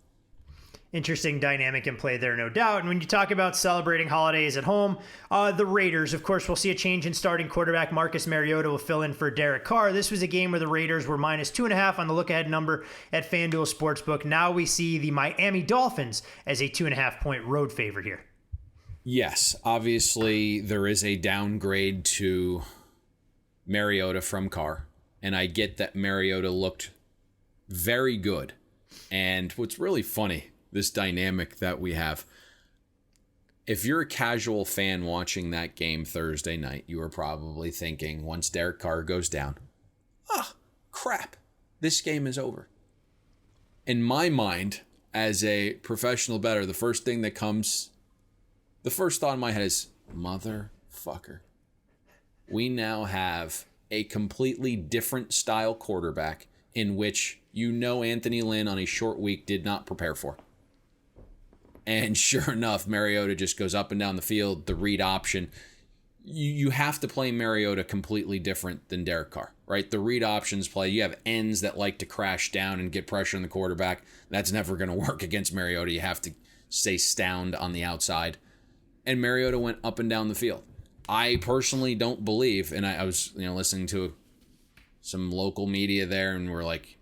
G: Interesting dynamic in play there, no doubt. And when you talk about celebrating holidays at home, the Raiders, of course, will see a change in starting quarterback. Marcus Mariota will fill in for Derek Carr. This was a game where the Raiders were -2.5 on the look-ahead number at FanDuel Sportsbook. Now we see the Miami Dolphins as a 2.5-point road favorite here.
H: Yes, obviously there is a downgrade to Mariota from Carr, and I get that Mariota looked very good. And what's really funny, this dynamic that we have, if you're a casual fan watching that game Thursday night, you are probably thinking, once Derek Carr goes down, crap, this game is over. In my mind, as a professional bettor, the first thought in my head is, motherfucker. We now have a completely different style quarterback in which Anthony Lynn on a short week did not prepare for. And sure enough, Mariota just goes up and down the field, the read option. You have to play Mariota completely different than Derek Carr, right? The read options play, you have ends that like to crash down and get pressure on the quarterback. That's never going to work against Mariota. You have to stay sound on the outside. And Mariota went up and down the field. I personally don't believe, and I was listening to some local media there, and we're like,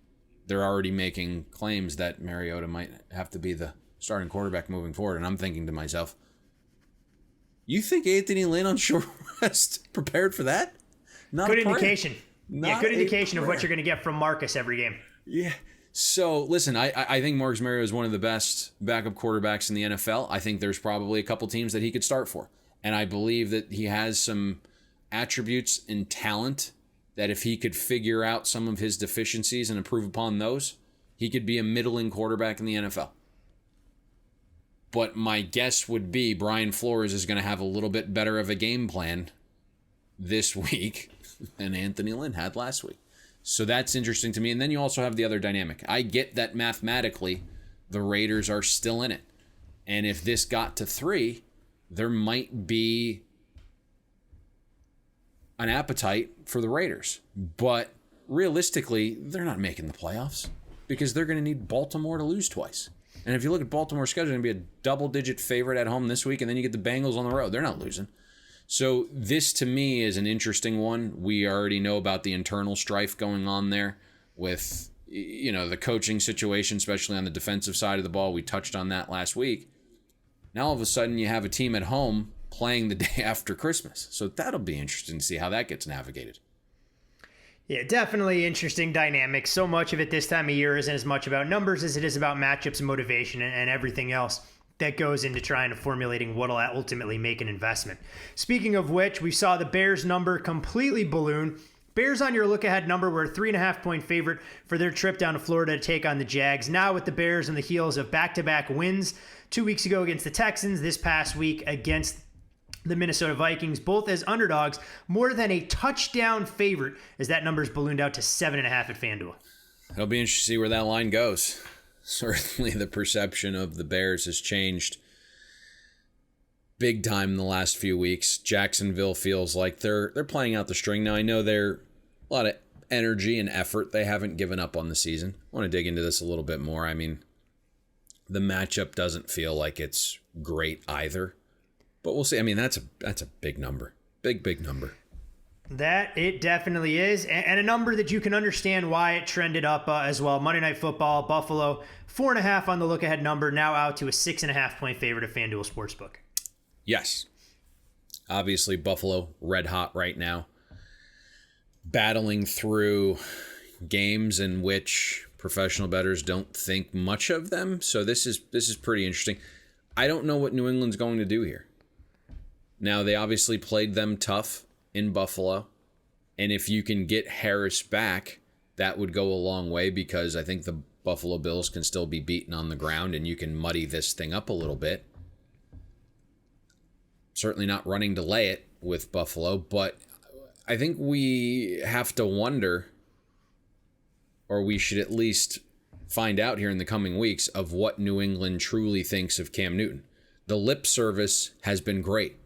H: they're already making claims that Mariota might have to be the starting quarterback moving forward. And I'm thinking to myself, you think Anthony Lynn on short rest prepared for that? Not
G: good indication. Good indication of what you're going to get from Marcus every game.
H: Yeah. So, listen, I think Marcus Mariota is one of the best backup quarterbacks in the NFL. I think there's probably a couple teams that he could start for. And I believe that he has some attributes and talent that if he could figure out some of his deficiencies and improve upon those, he could be a middling quarterback in the NFL. But my guess would be Brian Flores is going to have a little bit better of a game plan this week than Anthony Lynn had last week. So that's interesting to me. And then you also have the other dynamic. I get that mathematically the Raiders are still in it. And if this got to 3, there might be an appetite for the Raiders. But realistically, they're not making the playoffs because they're going to need Baltimore to lose twice. And if you look at Baltimore's schedule, they're going to be a double-digit favorite at home this week, and then you get the Bengals on the road. They're not losing. So this, to me, is an interesting one. We already know about the internal strife going on there with, the coaching situation, especially on the defensive side of the ball. We touched on that last week. Now, all of a sudden, you have a team at home playing the day after Christmas. So that'll be interesting to see how that gets navigated.
G: Yeah, definitely interesting dynamic. So much of it this time of year isn't as much about numbers as it is about matchups and motivation and everything else that goes into trying to formulating what will ultimately make an investment. Speaking of which, we saw the Bears number completely balloon. Bears on your look-ahead number were a 3.5-point favorite for their trip down to Florida to take on the Jags. Now with the Bears on the heels of back-to-back wins 2 weeks ago against the Texans, this past week against the Minnesota Vikings, both as underdogs, more than a touchdown favorite as that number's ballooned out to 7.5 at FanDuel.
H: It'll be interesting to see where that line goes. Certainly the perception of the Bears has changed big time in the last few weeks. Jacksonville feels like they're playing out the string. Now, I know they're a lot of energy and effort. They haven't given up on the season. I want to dig into this a little bit more. I mean, the matchup doesn't feel like it's great either. But we'll see. I mean, that's a big number. Big number.
G: That it definitely is. And a number that you can understand why it trended up as well. Monday Night Football, Buffalo, 4.5 on the look-ahead number, now out to a 6.5-point favorite at FanDuel Sportsbook.
H: Yes. Obviously, Buffalo, red hot right now. Battling through games in which professional bettors don't think much of them. So this is pretty interesting. I don't know what New England's going to do here. Now, they obviously played them tough in Buffalo, and if you can get Harris back, that would go a long way because I think the Buffalo Bills can still be beaten on the ground, and you can muddy this thing up a little bit. Certainly not running to lay it with Buffalo, but I think we have to wonder, or we should at least find out here in the coming weeks, of what New England truly thinks of Cam Newton. The lip service has been great.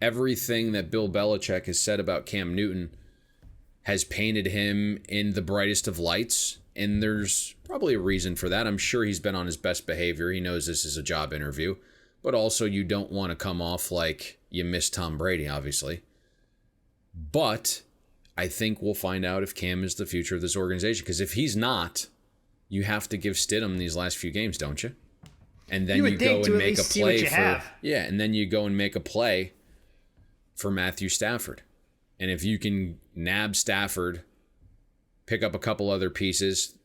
H: Everything that Bill Belichick has said about Cam Newton has painted him in the brightest of lights, and there's probably a reason for that. I'm sure he's been on his best behavior. He knows this is a job interview, but also you don't want to come off like you miss Tom Brady, obviously. But I think we'll find out if Cam is the future of this organization, because if he's not, you have to give Stidham these last few games, don't you? And then you go and make a play for and then you go and make a play for Matthew Stafford. And if you can nab Stafford, pick up a couple other pieces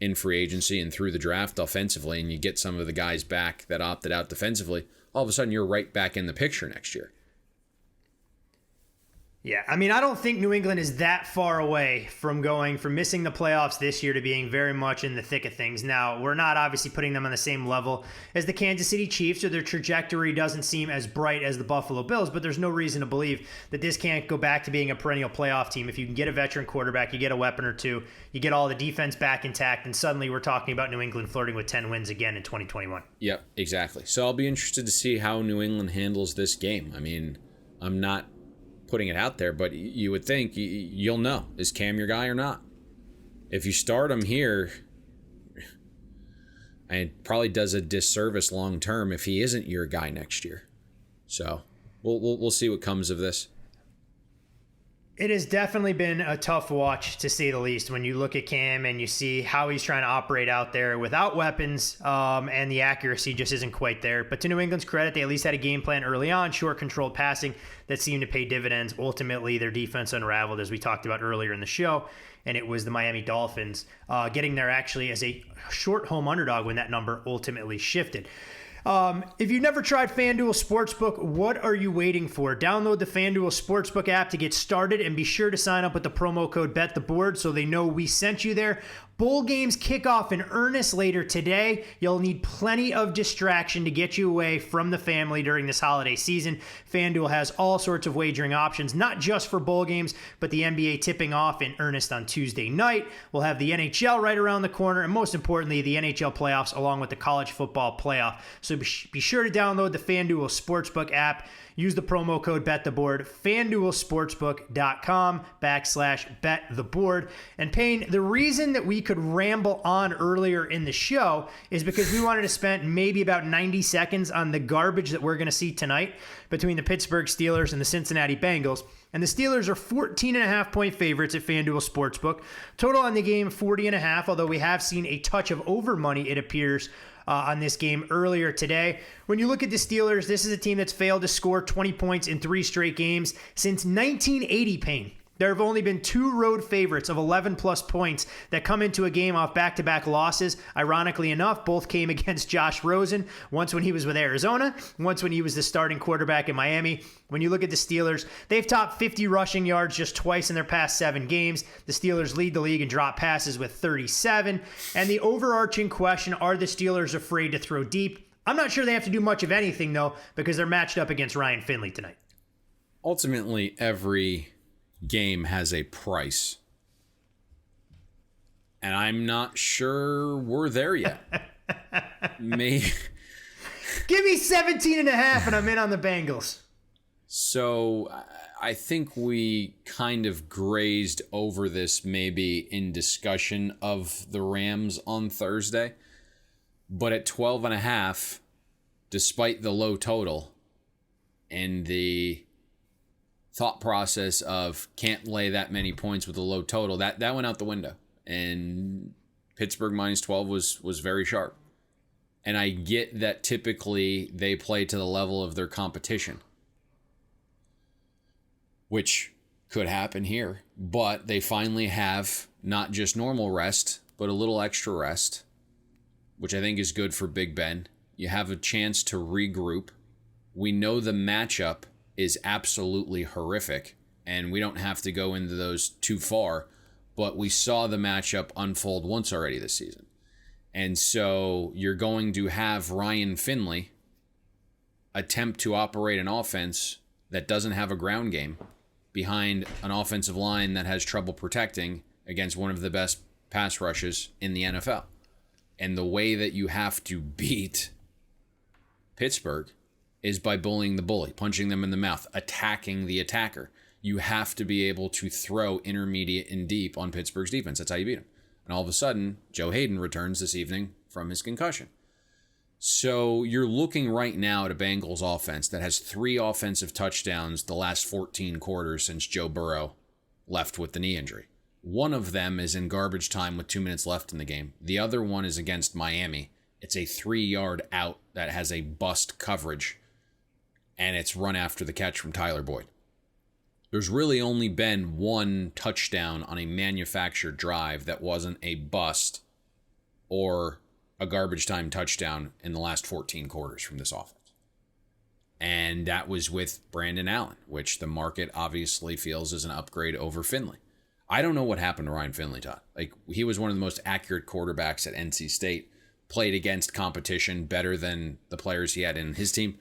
H: in free agency and through the draft offensively, and you get some of the guys back that opted out defensively, all of a sudden you're right back in the picture next year.
G: Yeah, I mean, I don't think New England is that far away from going from missing the playoffs this year to being very much in the thick of things. Now, we're not obviously putting them on the same level as the Kansas City Chiefs, or their trajectory doesn't seem as bright as the Buffalo Bills, but there's no reason to believe that this can't go back to being a perennial playoff team. If you can get a veteran quarterback, you get a weapon or two, you get all the defense back intact, and suddenly we're talking about New England flirting with 10 wins again in 2021.
H: Yep, exactly. So I'll be interested to see how New England handles this game. I mean, I'm not putting it out there, but you would think you'll know, is Cam your guy or not? If you start him here, and it probably does a disservice long term if he isn't your guy next year. So we'll see what comes of this.
G: It has definitely been a tough watch, to say the least, when you look at Cam and you see how he's trying to operate out there without weapons, and the accuracy just isn't quite there. But to New England's credit, they at least had a game plan early on, short controlled passing that seemed to pay dividends. Ultimately, their defense unraveled, as we talked about earlier in the show, and it was the Miami Dolphins getting there actually as a short home underdog when that number ultimately shifted. If you've never tried FanDuel Sportsbook, what are you waiting for? Download the FanDuel Sportsbook app to get started and be sure to sign up with the promo code BetTheBoard so they know we sent you there. Bowl games kick off in earnest later today. You'll need plenty of distraction to get you away from the family during this holiday season. FanDuel has all sorts of wagering options, not just for bowl games, but the NBA tipping off in earnest on Tuesday night. We'll have the NHL right around the corner, and most importantly, the NHL playoffs along with the college football playoff. So be sure to download the FanDuel Sportsbook app. Use the promo code BetTheBoard, FanDuelSportsbook.com/BetTheBoard. And Payne, the reason that we could ramble on earlier in the show is because we wanted to spend maybe about 90 seconds on the garbage that we're going to see tonight between the Pittsburgh Steelers and the Cincinnati Bengals. And the Steelers are 14.5-point favorites at FanDuel Sportsbook. Total on the game, 40.5, although we have seen a touch of over money, it appears, on this game earlier today. When you look at the Steelers, this is a team that's failed to score 20 points in 3 straight games since 1980, Payne. There have only been 2 road favorites of 11-plus points that come into a game off back-to-back losses. Ironically enough, both came against Josh Rosen, once when he was with Arizona, once when he was the starting quarterback in Miami. When you look at the Steelers, they've topped 50 rushing yards just twice in their past 7 games. The Steelers lead the league in drop passes with 37. And the overarching question, are the Steelers afraid to throw deep? I'm not sure they have to do much of anything, though, because they're matched up against Ryan Finley tonight.
H: Ultimately, every game has a price, and I'm not sure we're there yet. Give
G: me 17.5 and I'm in on the Bengals.
H: So I think we kind of grazed over this maybe in discussion of the Rams on Thursday, but at 12.5, despite the low total and the thought process of can't lay that many points with a low total, that went out the window. And Pittsburgh minus 12 was very sharp. And I get that typically they play to the level of their competition, which could happen here. But they finally have not just normal rest, but a little extra rest, which I think is good for Big Ben. You have a chance to regroup. We know the matchup is absolutely horrific, and we don't have to go into those too far, but we saw the matchup unfold once already this season. And so you're going to have Ryan Finley attempt to operate an offense that doesn't have a ground game behind an offensive line that has trouble protecting against one of the best pass rushes in the NFL. And the way that you have to beat Pittsburgh is by bullying the bully, punching them in the mouth, attacking the attacker. You have to be able to throw intermediate and deep on Pittsburgh's defense. That's how you beat them. And all of a sudden, Joe Hayden returns this evening from his concussion. So you're looking right now at a Bengals offense that has 3 offensive touchdowns the last 14 quarters since Joe Burrow left with the knee injury. One of them is in garbage time with 2 minutes left in the game. The other one is against Miami. It's a 3-yard out that has a bust coverage, and it's run after the catch from Tyler Boyd. There's really only been 1 touchdown on a manufactured drive that wasn't a bust or a garbage time touchdown in the last 14 quarters from this offense. And that was with Brandon Allen, which the market obviously feels is an upgrade over Finley. I don't know what happened to Ryan Finley, Todd. Like, he was one of the most accurate quarterbacks at NC State, played against competition better than the players he had in his team.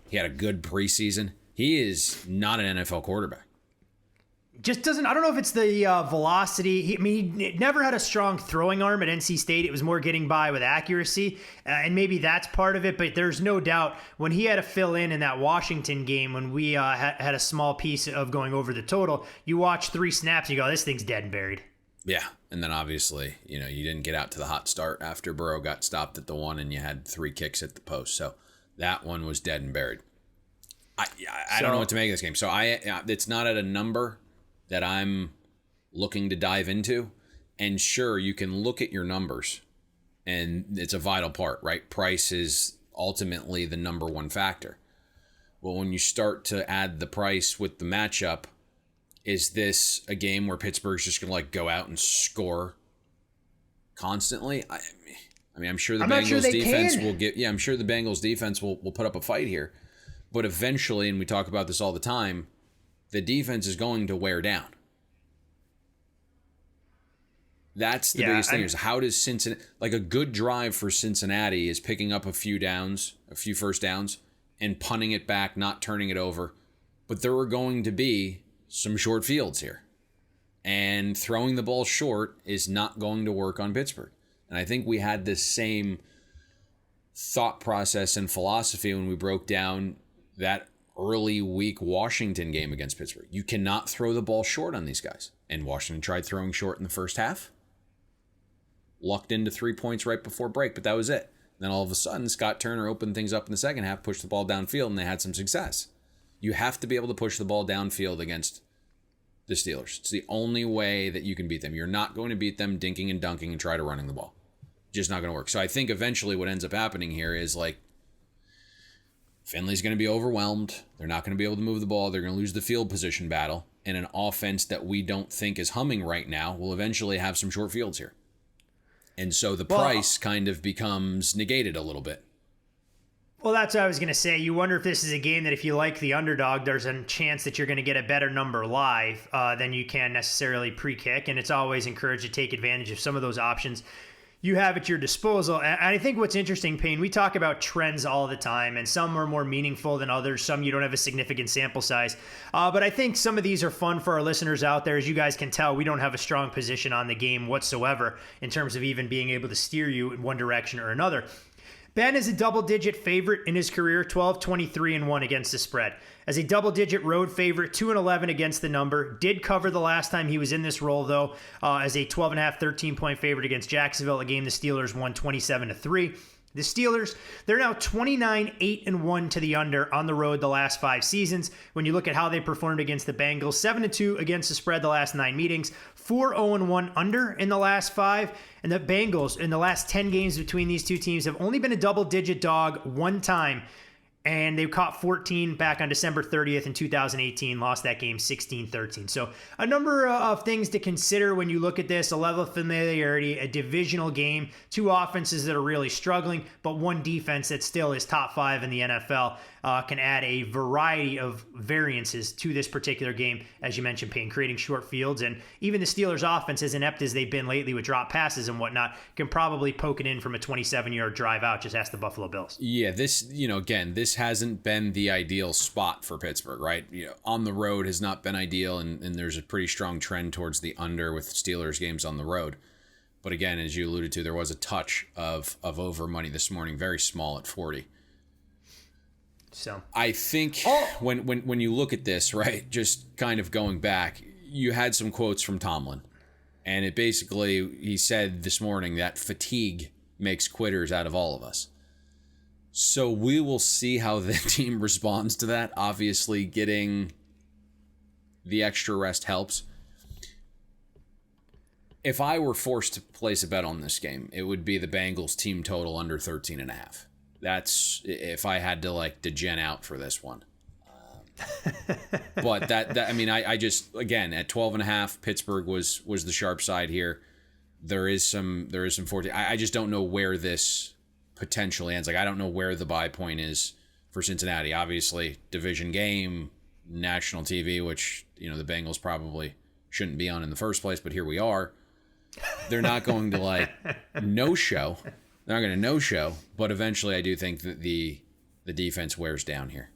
H: He had a good preseason. He is not an NFL quarterback.
G: Just doesn't, I don't know if it's the velocity. He never had a strong throwing arm at NC State. It was more getting by with accuracy, and maybe that's part of it. But there's no doubt when he had to fill in that Washington game when we had a small piece of going over the total, you watch 3 snaps, you go, this thing's dead and buried.
H: Yeah, and then obviously, you didn't get out to the hot start after Burrow got stopped at the 1 and you had 3 kicks at the post. So that one was dead and buried. I don't know what to make of this game. So it's not at a number that I'm looking to dive into. And sure, you can look at your numbers, and it's a vital part, right? Price is ultimately the number 1 factor. Well, when you start to add the price with the matchup, is this a game where Pittsburgh's just going to go out and score constantly? I mean, I'm sure the
G: I'm not sure
H: Bengals
G: they
H: defense
G: can.
H: will get. Yeah, I'm sure the Bengals defense will put up a fight here, but eventually, and we talk about this all the time, the defense is going to wear down. That's the biggest thing. Is how does Cincinnati, like a good drive for Cincinnati, is picking up a few first downs, and punting it back, not turning it over. But there are going to be some short fields here. And throwing the ball short is not going to work on Pittsburgh. And I think we had this same thought process and philosophy when we broke down that early week Washington game against Pittsburgh. You cannot throw the ball short on these guys. And Washington tried throwing short in the first half. Lucked into 3 points right before break, but that was it. Then all of a sudden, Scott Turner opened things up in the second half, pushed the ball downfield, and they had some success. You have to be able to push the ball downfield against the Steelers. It's the only way that you can beat them. You're not going to beat them dinking and dunking and try to running the ball. Just not going to work. So I think eventually what ends up happening here is like Finley's going to be overwhelmed. They're not going to be able to move the ball. They're going to lose the field position battle. And an offense that we don't think is humming right now will eventually have some short fields here. And so the price kind of becomes negated a little bit.
G: Well, that's what I was going to say. You wonder if this is a game that if you like the underdog, there's a chance that you're going to get a better number live than you can necessarily pre-kick. And it's always encouraged to take advantage of some of those options you have at your disposal. And I think what's interesting, Payne, we talk about trends all the time, and some are more meaningful than others. Some you don't have a significant sample size. But I think some of these are fun for our listeners out there. As you guys can tell, we don't have a strong position on the game whatsoever in terms of even being able to steer you in one direction or another. Ben is a double-digit favorite in his career, 12, 23, and 1 against the spread. As a double-digit road favorite, 2-11 against the number. Did cover the last time he was in this role, though, as a 12.5, 13-point favorite against Jacksonville, a game the Steelers won 27-3. The Steelers, they're now 29-8-1 to the under on the road the last 5 seasons. When you look at how they performed against the Bengals, 7-2 against the spread the last 9 meetings, 4-0-1 under in the last 5. And the Bengals, in the last 10 games between these two teams, have only been a double-digit dog one time. And they caught 14 back on December 30th in 2018, lost that game 16-13. So a number of things to consider when you look at this, a level of familiarity, a divisional game, 2 offenses that are really struggling, but one defense that still is top 5 in the NFL can add a variety of variances to this particular game, as you mentioned, Payne, creating short fields. And even the Steelers offense, as inept as they've been lately with drop passes and whatnot, can probably poke it in from a 27-yard drive out. Just ask the Buffalo Bills.
H: Yeah, this, again, this hasn't been the ideal spot for Pittsburgh, right? On the road has not been ideal, and there's a pretty strong trend towards the under with Steelers games on the road. But again, as you alluded to, there was a touch of over money this morning, very small at 40.
G: So
H: I think when you look at this, right, just kind of going back, you had some quotes from Tomlin, and it basically, he said this morning that fatigue makes quitters out of all of us. So we will see how the team responds to that. Obviously, getting the extra rest helps. If I were forced to place a bet on this game, it would be the Bengals team total under 13.5. That's if I had to degen out for this one. But that I mean, I just, again, at 12.5, Pittsburgh was the sharp side here. There is some 40. I just don't know where this potentially ends. I don't know where the buy point is for Cincinnati. Obviously, division game, national TV, which the Bengals probably shouldn't be on in the first place, but here we are. They're not going to no-show. They're not going to no-show, but eventually I do think that the defense wears down here.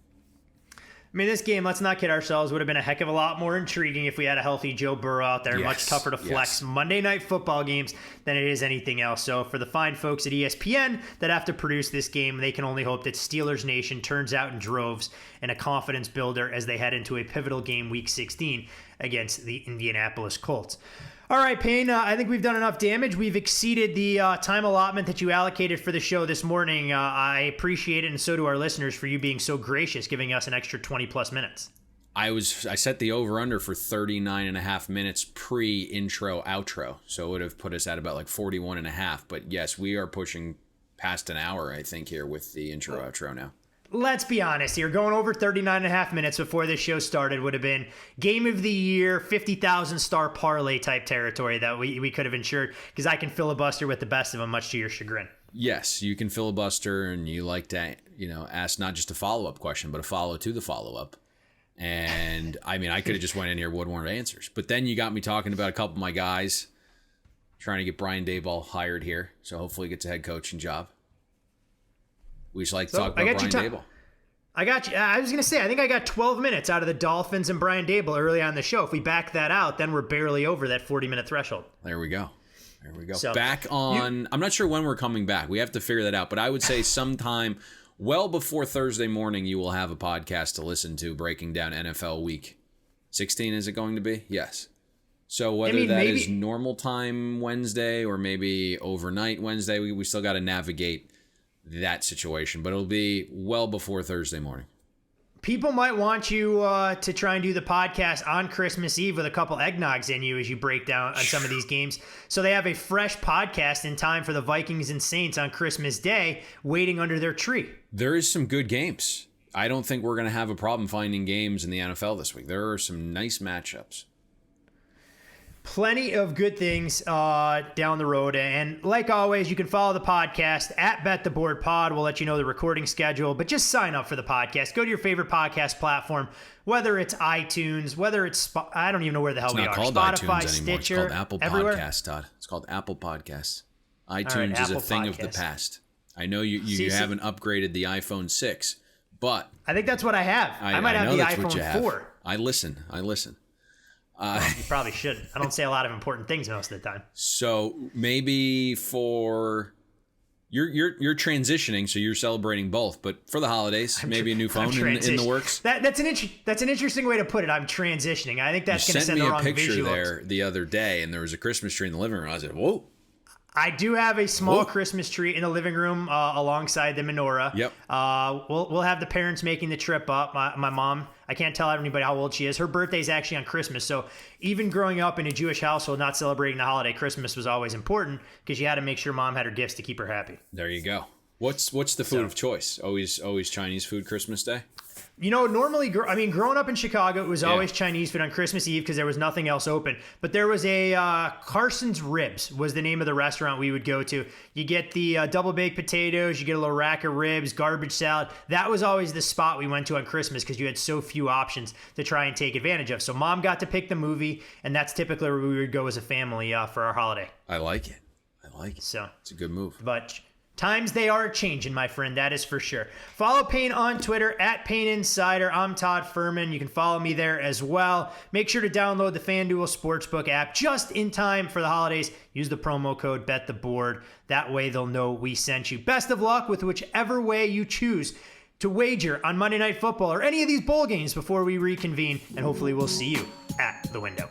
G: I mean, this game, let's not kid ourselves, would have been a heck of a lot more intriguing if we had a healthy Joe Burrow out there.
H: Yes,
G: Much tougher to flex Monday Night Football games than it is anything else. So for the fine folks at ESPN that have to produce this game, they can only hope that Steelers Nation turns out in droves and a confidence builder as they head into a pivotal game Week 16 against the Indianapolis Colts. All right, Payne, I think we've done enough damage. We've exceeded the time allotment that you allocated for the show this morning. I appreciate it, and so do our listeners, for you being so gracious, giving us an extra 20-plus minutes. I
H: set the over-under for 39.5 minutes pre-intro, outro, so it would have put us at about 41.5. But yes, we are pushing past an hour, I think, here with the intro, outro now.
G: Let's be honest here. Going over 39.5 minutes before this show started would have been game of the year, 50,000 star parlay type territory that we could have ensured, because I can filibuster with the best of them, much to your chagrin.
H: yes, you can filibuster, and you like to, ask not just a follow-up question, but a follow to the follow-up. And I mean, I could have just went in here with one answers, but then you got me talking about a couple of my guys, trying to get Brian Daboll hired here, so hopefully he gets a head coaching job. We just like to talk about Brian Daboll.
G: I got you. I was going to say, I think I got 12 minutes out of the Dolphins and Brian Daboll early on the show. If we back that out, then we're barely over that 40-minute threshold.
H: There we go.
G: So,
H: back on, I'm not sure when we're coming back. We have to figure that out, but I would say sometime well before Thursday morning, you will have a podcast to listen to breaking down NFL Week 16, is it going to be? Yes. So whether that is normal time Wednesday or maybe overnight Wednesday, we still got to navigate that situation, but it'll be well before Thursday morning.
G: People might want you to try and do the podcast on Christmas Eve with a couple eggnogs in you as you break down on some of these games. So they have a fresh podcast in time for the Vikings and Saints on Christmas Day waiting under their tree.
H: There is some good games. I don't think we're going to have a problem finding games in the NFL this week. There are some nice matchups.
G: Plenty of good things down the road. And like always, you can follow the podcast at Bet the Board Pod. We'll let you know the recording schedule, but just sign up for the podcast. Go to your favorite podcast platform, whether it's iTunes, whether it's, I don't even know where the hell we are.
H: It's not called
G: Spotify,
H: iTunes anymore.
G: Stitcher,
H: it's called Apple
G: everywhere.
H: Podcasts, Todd. It's called Apple Podcasts. iTunes is
G: Apple
H: a thing
G: Podcasts.
H: of the past. I know you haven't upgraded the iPhone 6, but
G: I think that's what I have. I might have the iPhone 4.
H: I listen.
G: You probably should. I don't say a lot of important things most of the time.
H: So maybe for you're transitioning, so you're celebrating both. But for the holidays, maybe a new phone in the works.
G: That's an interesting way to put it. I'm transitioning. I think that's going to send the wrong visuals.
H: You sent me a picture there the other day, and there was a Christmas tree in the living room. I said, "Whoa."
G: I do have a small Christmas tree in the living room alongside the menorah.
H: Yep.
G: We'll have the parents making the trip up. My mom, I can't tell anybody how old she is. Her birthday is actually on Christmas. So even growing up in a Jewish household, not celebrating the holiday, Christmas was always important because you had to make sure mom had her gifts to keep her happy.
H: There you go. What's the food of choice? Always Chinese food Christmas Day?
G: Normally, growing up in Chicago, it was always Chinese food on Christmas Eve because there was nothing else open. But there was a Carson's Ribs was the name of the restaurant we would go to. You get the double baked potatoes, you get a little rack of ribs, garbage salad. That was always the spot we went to on Christmas because you had so few options to try and take advantage of. So mom got to pick the movie, and that's typically where we would go as a family for our holiday.
H: I like it.
G: So
H: it's a good move.
G: But times they are changing, my friend. That is for sure. Follow Payne on Twitter at Payne Insider. I'm Todd Furman. You can follow me there as well. Make sure to download the FanDuel Sportsbook app just in time for the holidays. Use the promo code BetTheBoard. That way they'll know we sent you. Best of luck with whichever way you choose to wager on Monday Night Football or any of these bowl games before we reconvene. And hopefully we'll see you at the window.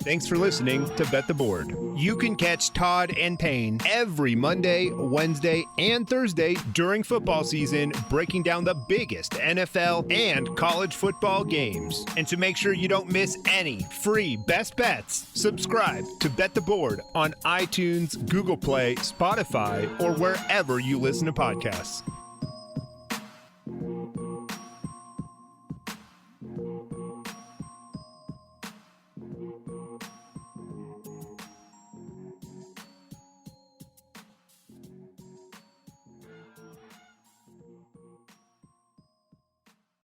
I: Thanks for listening to Bet the Board. You can catch Todd and Payne every Monday, Wednesday, and Thursday during football season, breaking down the biggest NFL and college football games. And to make sure you don't miss any free best bets, subscribe to Bet the Board on iTunes, Google Play, Spotify, or wherever you listen to podcasts.